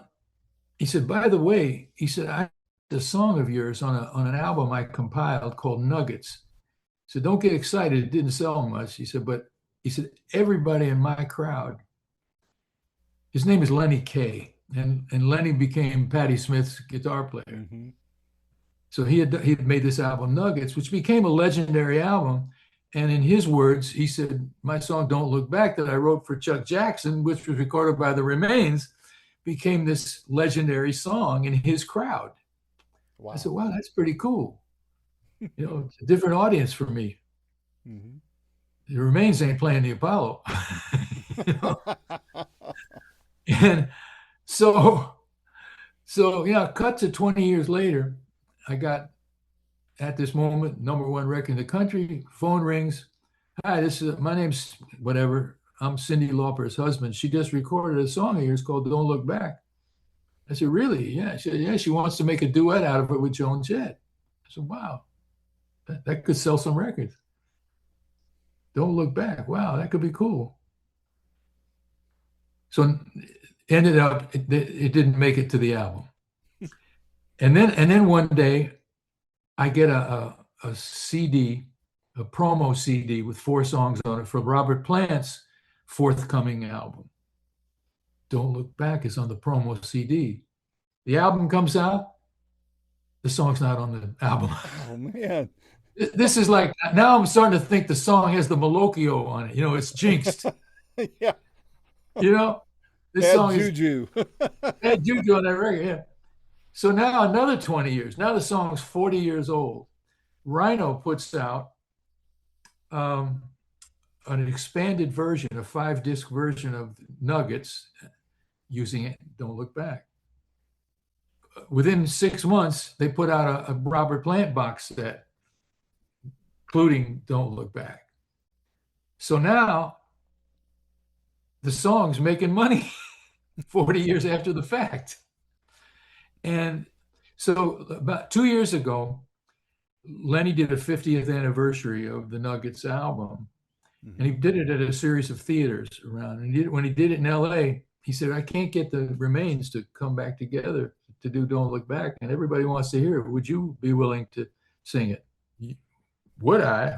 he said, by the way, he said, I a song of yours on an album I compiled called Nuggets. So don't get excited. It didn't sell much. He said, but he said, everybody in my crowd, his name is Lenny Kaye, and Lenny became Patti Smith's guitar player. Mm-hmm. So he had made this album Nuggets, which became a legendary album. And in his words, he said, my song Don't Look Back that I wrote for Chuck Jackson, which was recorded by the Remains, became this legendary song in his crowd. Wow. I said, wow, that's pretty cool. You know, it's a different audience for me. Mm-hmm. The Remains ain't playing the Apollo. You know? And so yeah, cut to 20 years later, I got at this moment, #1 record in the country, phone rings. Hi, my name's whatever. I'm Cyndi Lauper's husband. She just recorded a song of yours called Don't Look Back. I said, really? Yeah. She said, yeah, she wants to make a duet out of it with Joan Jett. I said, wow, that could sell some records. Don't Look Back. Wow, that could be cool. So ended up, it didn't make it to the album. And then one day I get a CD, a promo CD with 4 songs on it for Robert Plant's forthcoming album. Don't Look Back is on the promo CD. The album comes out, the song's not on the album. Oh, man. This is like, now I'm starting to think the song has the Malocchio on it. You know, it's jinxed. Yeah. You know, this bad song juju. Bad juju on that record, yeah. So now another 20 years. Now the song's 40 years old. Rhino puts out an expanded version, a 5-disc version of Nuggets using it. Don't Look Back. Within 6 months, they put out a Robert Plant box set, including Don't Look Back. So now the song's making money 40 years after the fact. And so about 2 years ago, Lenny did a 50th anniversary of the Nuggets album. Mm-hmm. And he did it at a series of theaters around. And when he did it in LA, he said, I can't get the Remains to come back together to do Don't Look Back. And everybody wants to hear it. Would you be willing to sing it? Would I?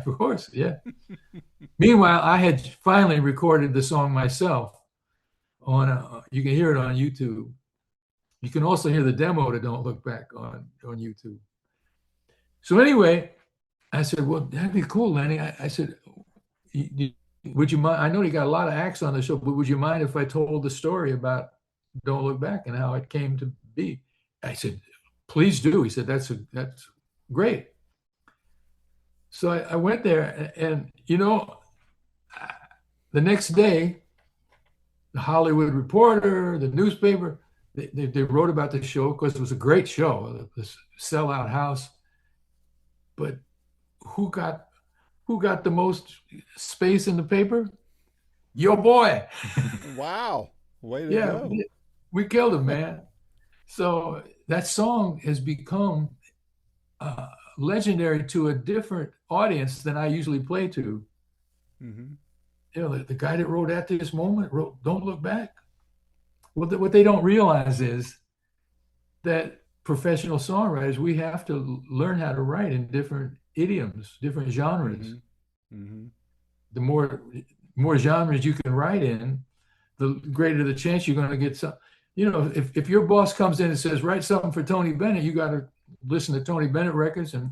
Of course, yeah. Meanwhile, I had finally recorded the song myself. You can hear it on YouTube. You can also hear the demo to Don't Look Back on YouTube. So anyway, I said, well, that'd be cool, Lenny. I said, would you mind? I know you got a lot of acts on the show, but would you mind if I told the story about Don't Look Back and how it came to be? I said, please do. He said, that's great. So I went there, and you know, the next day, the Hollywood Reporter, the newspaper, they wrote about the show because it was a great show, this sellout house. But who got the most space in the paper? Your boy. Wow. Way to Yeah, go. we killed him, man. So that song has become uh, legendary to a different audience than I usually play to. Hmm. You know, the guy that wrote At This Moment wrote Don't Look Back. What they don't realize is that professional songwriters, we have to learn how to write in different idioms, different genres. Hmm. Hmm. The more genres you can write in, the greater the chance you're going to get some. You know, if your boss comes in and says, write something for Tony Bennett, you got to listen to Tony Bennett records and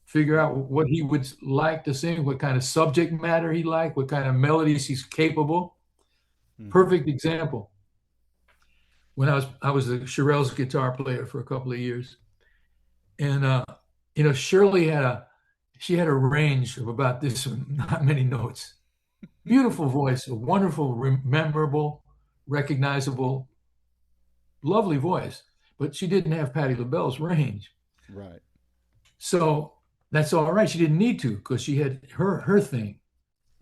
figure Yep. out what he would like to sing, what kind of subject matter he liked, what kind of melodies he's capable. Hmm. Perfect example. When I was a Shirel's guitar player for a couple of years, and you know, she had a range of about this, not many notes. Beautiful voice, a wonderful, memorable, recognizable, lovely voice, but she didn't have Patti LaBelle's range. Right. So that's all right. She didn't need to because she had her thing.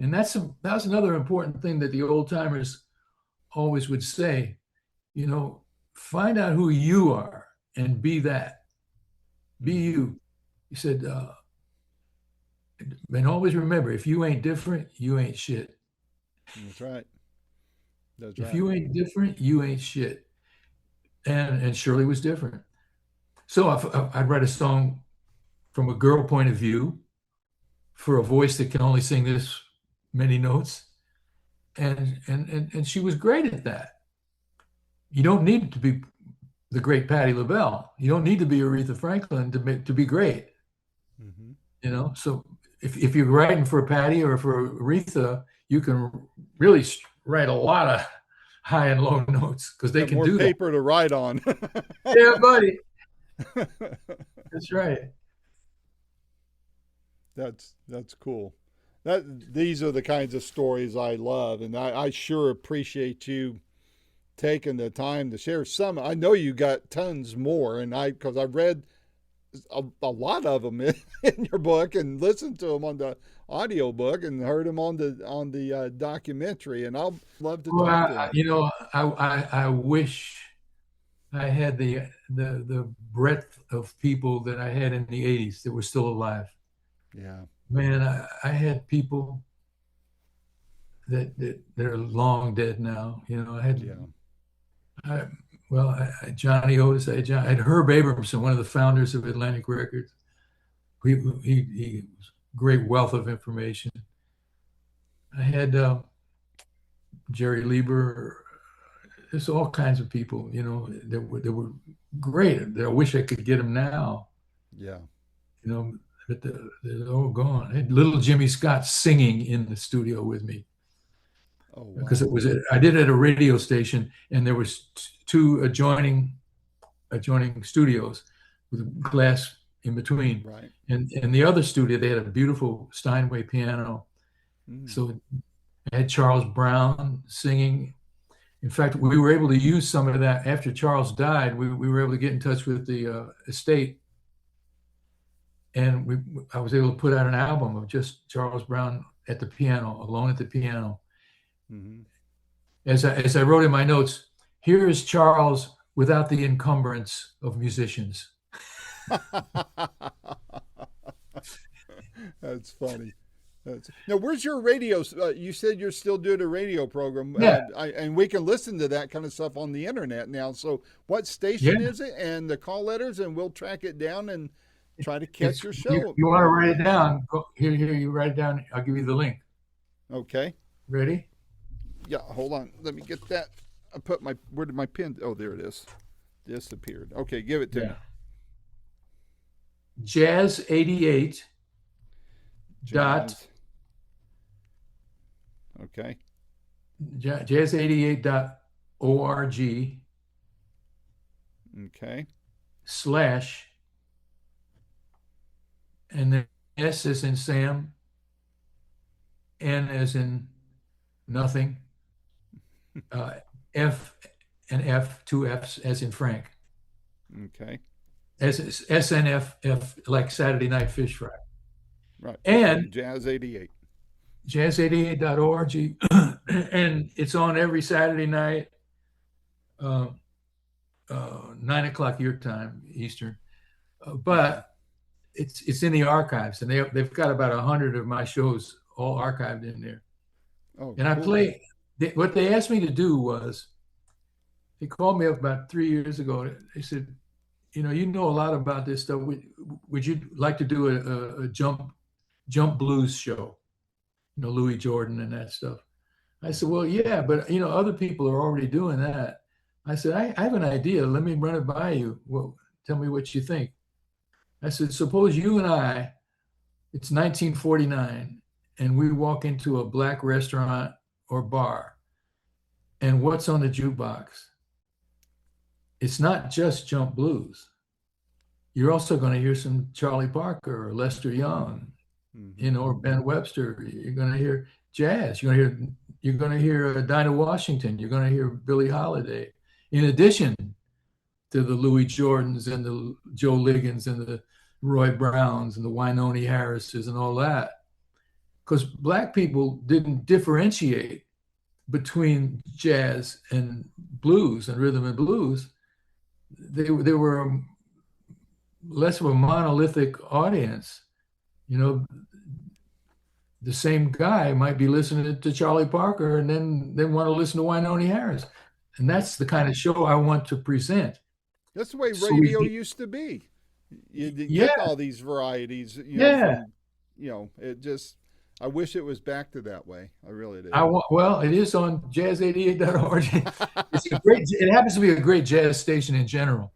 And that's another important thing that the old timers always would say, you know, find out who you are and be that. Be Hmm. you. He said, and always remember, if you ain't different, you ain't shit. That's right. That's If right. you ain't different, you ain't shit. And Shirley was different. So I'd write a song from a girl point of view for a voice that can only sing this many notes. And she was great at that. You don't need to be the great Patti LaBelle. You don't need to be Aretha Franklin to be great. Hmm. You know, so if you're writing for Patti or for Aretha, you can really write a lot of high and low notes because they Got can more do that. paper to write on. Yeah, buddy. That's right. That's cool. These are the kinds of stories I love, and I sure appreciate you taking the time to share some. I know you got tons more, and I because I read a lot of them in your book and listened to them on the audio book and heard them on the documentary, and I'll love to Well, talk to them. you know, I wish I had the breadth of people that I had in the '80s that were still alive. Yeah, Man, I had people that are long dead now. You know, yeah. I, Johnny Otis, I had Herb Abramson, one of the founders of Atlantic Records. He was a great wealth of information. I had Jerry Lieber. There's all kinds of people, you know, that were great. That I wish I could get them now, Yeah. you know, but they're all gone. I had little Jimmy Scott singing in the studio with me Oh because wow. I did it at a radio station, and there was two adjoining studios with glass in between. Right. And the other studio, they had a beautiful Steinway piano. Mm. So I had Charles Brown singing. In fact, we were able to use some of that after Charles died. We were able to get in touch with the estate, and I was able to put out an album of just Charles Brown at the piano, alone at the piano. Hmm. As I wrote in my notes, here is Charles without the encumbrance of musicians. That's funny. Now, where's your radio? You said you're still doing a radio program, Yeah, and we can listen to that kind of stuff on the internet now. So, what yeah. station is it, and the call letters, and we'll track it down and try to catch It's your you, show. you want to write it down? Here, you write it down. I'll give you the link. Okay. Ready? Yeah. Hold on. Let me get that. I put my. Where did my pen? Oh, there it is. Disappeared. Okay, give it to Yeah. me. Jazz 88 dot Jazz. Okay. jazz 88 dot org Okay. slash, and then S as in Sam, N as in nothing, uh, F and F, two F's as in Frank. Okay. SNFF like Saturday Night Fish Fry. Right. Okay. And Jazz 88. jazz88.org, and it's on every Saturday night, uh, 9 o'clock your time, Eastern. But it's in the archives, and they've got about 100 of my shows all archived in there. Oh, And I cool. play. What they asked me to do was, they called me up about 3 years ago. They said, you know a lot about this stuff. Would you like to do a jump blues show? Louis Jordan and that stuff. I said, well, yeah, but other people are already doing that. I said, I have an idea. Let me run it by you. Well, tell me what you think. I said, suppose you and I, it's 1949, and we walk into a black restaurant or bar, and what's on the jukebox? It's not just jump blues. You're also going to hear some Charlie Parker or Lester Young, or Ben Webster. You're going to hear jazz. You're going to hear Dinah Washington. You're going to hear Billie Holiday. In addition to the Louis Jordans and the Joe Liggins and the Roy Browns and the Wynonie Harrises and all that. Because Black people didn't differentiate between jazz and blues and rhythm and blues. They were less of a monolithic audience. The same guy might be listening to Charlie Parker and then want to listen to Wynonie Harris. And that's the kind of show I want to present. That's the way radio used to be. You get all these varieties. It just, I wish it was back to that way. I really do. Well, it is on jazz88.org. It happens to be a great jazz station in general.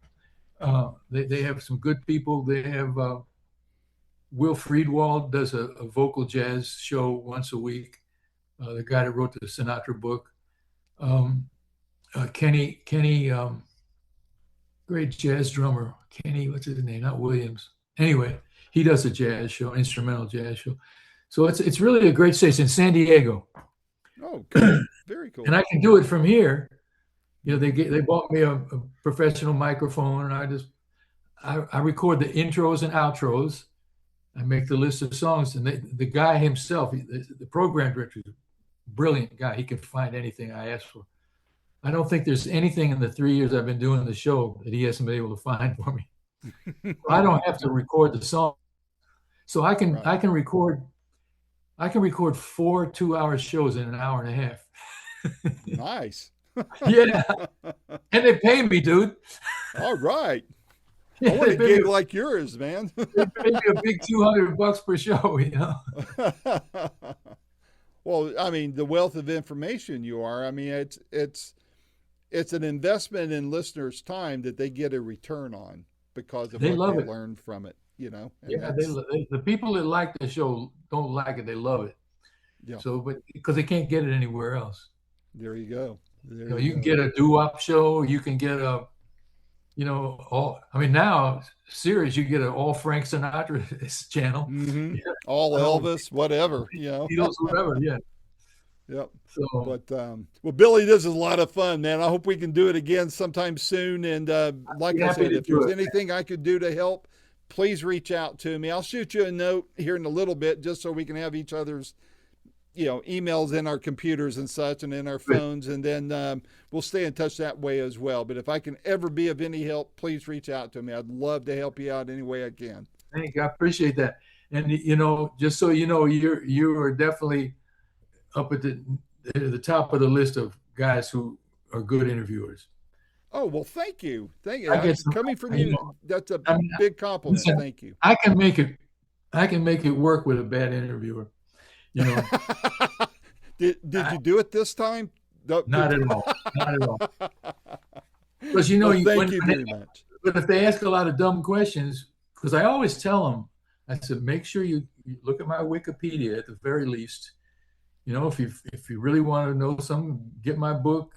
They have some good people. They have Will Friedwald does a vocal jazz show once a week. The guy that wrote the Sinatra book. Kenny, great jazz drummer. Kenny, what's his name? Not Williams. Anyway, he does a jazz show, instrumental jazz show. So it's really a great station in San Diego. Oh, cool. Very cool. And I can do it from here. They bought me a professional microphone, and I record the intros and outros. I make the list of songs, and the guy himself, the program director, is a brilliant guy. He can find anything I ask for. I don't think there's anything in the 3 years I've been doing the show that he hasn't been able to find for me. I don't have to record the song, so I can record 4 2-hour shows in an hour and a half. Nice. Yeah, and they pay me, dude. All right. I want a gig like yours, man. They pay me a big $200 per show, Well, I mean, the wealth of information you are. I mean, it's an investment in listeners' time that they get a return on because of what they learn from it. And the people that like the show don't like it; they love it. Yeah. So, but because they can't get it anywhere else. There you go. You can get a doo-wop show. You can get now Sirius, you get an all Frank Sinatra channel. Mm-hmm. All Elvis, whatever. Beatles, whatever. Yeah. Yep. So, but Billy, this is a lot of fun, man. I hope we can do it again sometime soon. And like I said, if there's anything I could do to help, please reach out to me. I'll shoot you a note here in a little bit, just so we can have each other's emails in our computers and such, and in our phones, and then we'll stay in touch that way as well. But if I can ever be of any help, please reach out to me. I'd love to help you out any way I can. Thank you. I appreciate that. And just so you know, you are definitely up at the top of the list of guys who are good interviewers. Oh, well, thank you. Coming from you, that's a big compliment. Listen, thank you. I can make it work with a bad interviewer. Did you do it this time? Not at all. Not at all. Because thank you very much. But if they ask a lot of dumb questions, because I always tell them, I said, make sure you look at my Wikipedia at the very least. If you really want to know something, get my book.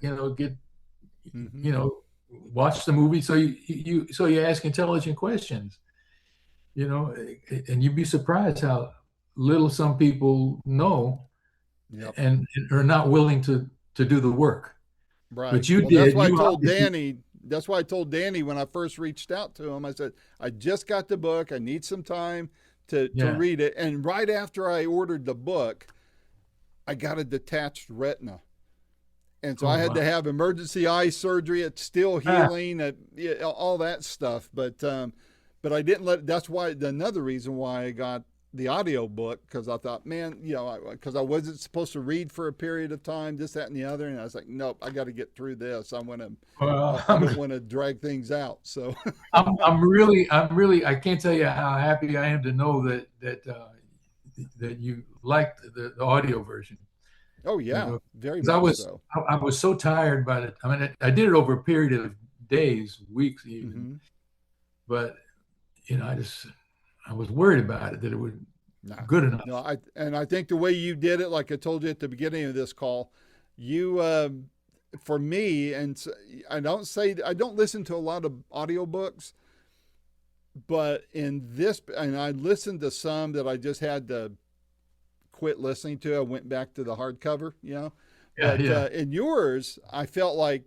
Watch the movie. So you ask intelligent questions. And you'd be surprised how little some people know, and are not willing to do the work. Right. But you did. That's why I told Danny. That's why I told Danny when I first reached out to him. I said, I just got the book. I need some time to read it. And right after I ordered the book, I got a detached retina. And so Oh, I had wow. to have emergency eye surgery. It's still Ah, healing, all that stuff. But I didn't let. That's why another reason why I got the audio book, because I thought, man, because I wasn't supposed to read for a period of time, this, that, and the other, and I was like, nope, I got to get through this. well, I don't want to drag things out. So, I can't tell you how happy I am to know that you liked the audio version. oh You yeah, know, very because I much was so. I was so tired by it. I mean, I did it over a period of days, weeks even, Mm-hmm. but I was worried about it that it was No, good enough. no, I think the way you did it, like I told you at the beginning of this call, you for me, and I don't listen to a lot of audiobooks, but in this, and I listened to some that I just had to quit listening to. I went back to the hardcover, Yeah, but yeah, in yours, I felt like,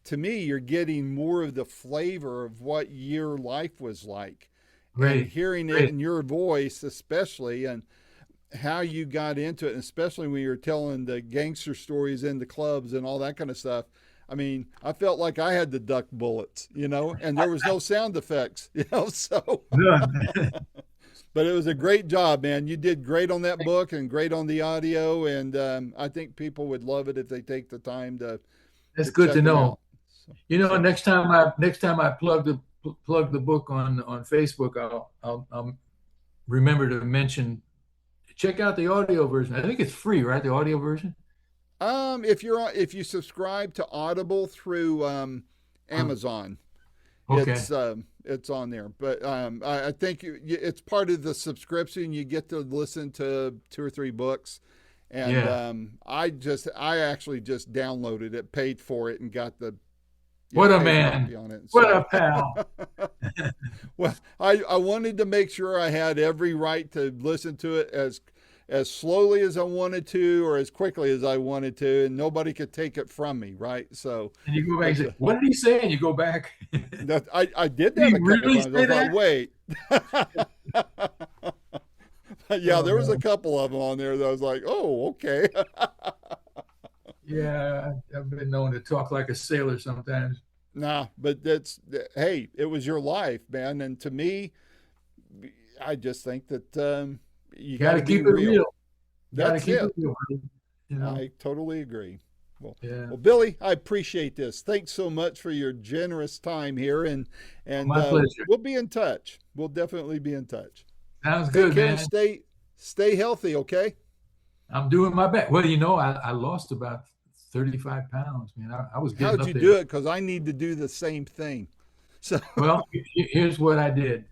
to me, you're getting more of the flavor of what your life was like, and great, hearing it great. in your voice, especially, and how you got into it, and especially when you were telling the gangster stories in the clubs and all that kind of stuff. I mean, I felt like I had to duck bullets, and there was no sound effects, so. Good. But it was a great job, man. You did great on that book and great on the audio, and I think people would love it if they take the time That's to good to check them know. out. You know, So next time I plug the book on Facebook, I'll remember to mention check out the audio version. I think it's free, right? The audio version. if you subscribe to Audible through Uh, Amazon, okay. it's on there. But I think it's part of the subscription. You get to listen to 2 or 3 books, and Yeah. I actually just downloaded it, paid for it, and got the What a paid man. copy on it. What a So, pal. well, I wanted to make sure I had every right to listen to it as slowly as I wanted to or as quickly as I wanted to, and nobody could take it from me, right? So, And you go back and but say, what did he say? And you go back. that I did Did that he a couple really times. I say was like, that? wait. Yeah, Oh there was a man. couple of them on there that I was like, oh, okay. Yeah, I've been known to talk like a sailor sometimes. Nah, but hey, it was your life, man. And to me, I just think that you got Got to to be keep it real. real. Got to That's keep it. it real, buddy. You know. I totally agree. Well, Yeah. well, Billy, I appreciate this. Thanks so much for your generous time here, and My pleasure. we'll be in touch. We'll definitely be in touch. Sounds Take good, care and man. stay healthy. Okay. I'm doing my best. Well, I lost about 35 pounds, man. I was getting How'd up you there. do it? Because I need to do the same thing. So, Well, here's what I did.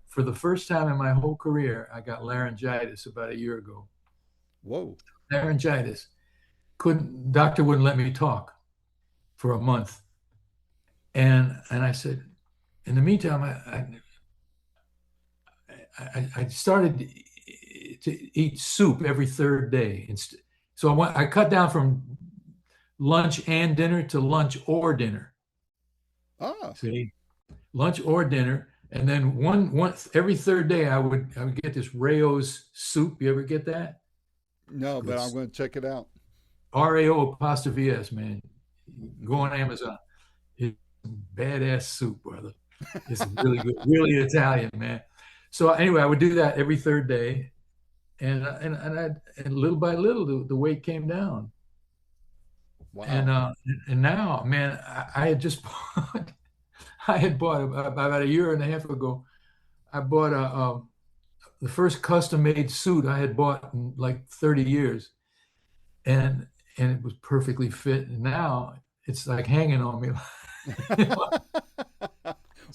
For the first time in my whole career, I got laryngitis about a year ago. whoa. Laryngitis. Doctor wouldn't let me talk for a month. And I said, in the meantime, I started to eat soup every third day. So I cut down from lunch and dinner to lunch or dinner. Ah, See, lunch or dinner, and then one every third day I would get this Rao's soup. You ever get that? no, but Good. I'm going to check it out. RAO apostrophe S, man. Go on Amazon. It's badass soup, brother. It's really good, really Italian, man. So anyway, I would do that every third day, and little by little the weight came down, and Wow. uh, and now, man, I had just I had bought about a year and a half ago. I bought the first custom made suit I had bought in like 30 years, and it was perfectly fit. And now it's like hanging on me.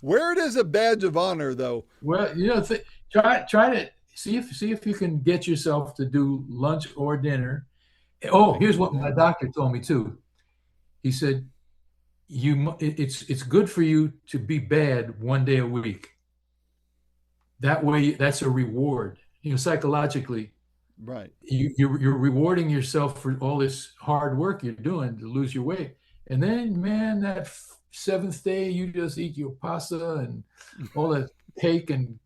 Wear it as a badge of honor, though. Well, try to see if you can get yourself to do lunch or dinner. I'm Oh, going to here's do what my that. doctor told me too. He said it's good for you to be bad one day a week. That way, that's a reward. Psychologically, Right. you're rewarding yourself for all this hard work you're doing to lose your weight, and then, man, that seventh day, you just eat your pasta and all that cake and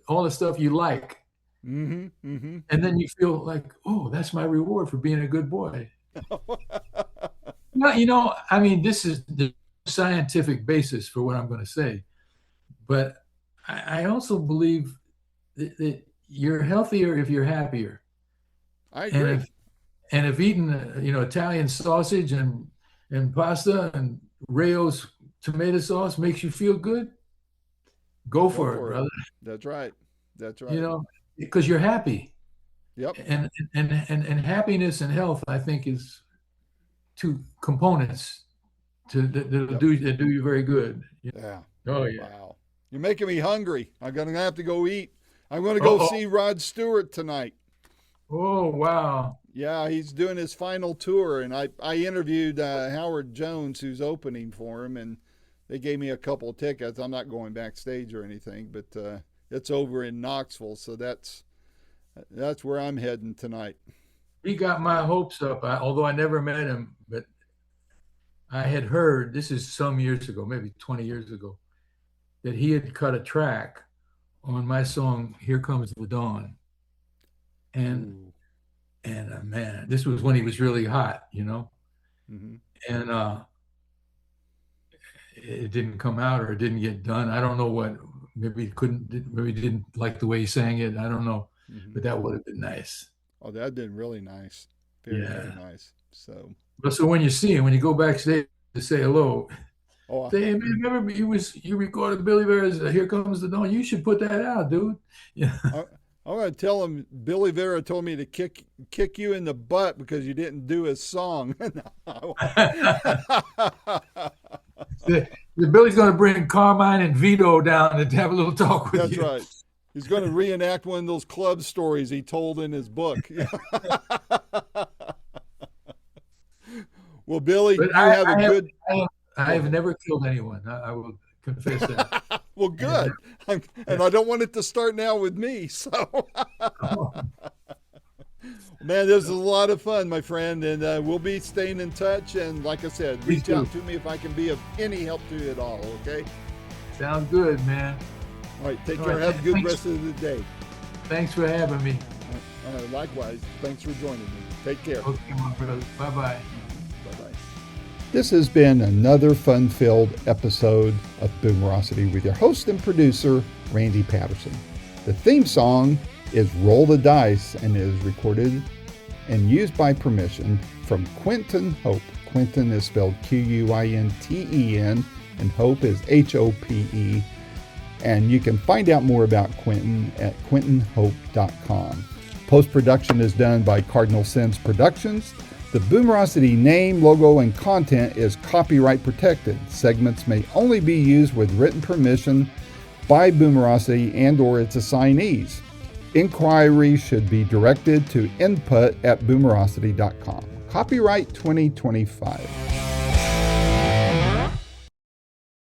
all the stuff you like, Mm-hmm. Mm-hmm. And then you feel like, oh, that's my reward for being a good boy. Well, I mean, this is the scientific basis for what I'm going to say, but I also believe that you're healthier if you're happier. I And agree. if eating, Italian sausage and pasta and Rayo's tomato sauce makes you feel good, go Go for it, for it. brother. That's right. That's You right. know, because you're happy. Yep. And happiness and health, I think, is two components that'll Yep. do you very good. Yeah. Oh yeah. Wow. You're making me hungry. I'm gonna have to go eat. I'm gonna go Oh, see Rod Stewart tonight. oh wow. Yeah, he's doing his final tour, and I interviewed Howard Jones, who's opening for him, and they gave me a couple of tickets. I'm not going backstage or anything, but it's over in Knoxville, so that's where I'm heading tonight. He got my hopes up, although I never met him, but I had heard, this is some years ago, maybe 20 years ago, that he had cut a track on my song "Here Comes the Dawn," and Ooh. man, this was when he was really hot, Mm-hmm. and it didn't come out or it didn't get done. I don't know what. Maybe he didn't like the way he sang it. I don't know, Mm-hmm. but that would have been nice. Oh, that'd been really nice. Very, very Yeah. nice. So, But so when you see him, when you go backstage to say hello, oh, say, hey, man, remember you recorded Billy Vera's "Here Comes the Dawn." You should put that out, dude. Yeah. I'm going to tell him Billy Vera told me to kick you in the butt because you didn't do his song. Billy's going to bring Carmine and Vito down to have a little talk with That's you. right. He's going to reenact one of those club stories he told in his book. Well, Billy, But you have a good. I have never killed anyone. I will confess that. Well, good. And I don't want it to start now with me. So, man, this is a lot of fun, my friend, and we'll be staying in touch. And like I said, reach out to me if I can be of any help to you at all. Okay. Sounds good, man. All right. Take All care. right, Have a good thanks. rest of the day. Thanks for having me. Likewise. Thanks for joining me. Take care. Okay, my brother. Bye-bye. Bye-bye. This has been another fun-filled episode of Boomerocity with your host and producer, Randy Patterson. The theme song is Roll the Dice and is recorded and used by permission from Quinton Hope. Quinton is spelled Quinten, and Hope is Hope. And you can find out more about Quinton at quintonhope.com. Post-production is done by Cardinal Sins Productions. The Boomerocity name, logo, and content is copyright protected. Segments may only be used with written permission by Boomerocity and or its assignees. Inquiries should be directed to input@boomerocity.com. Copyright 2025.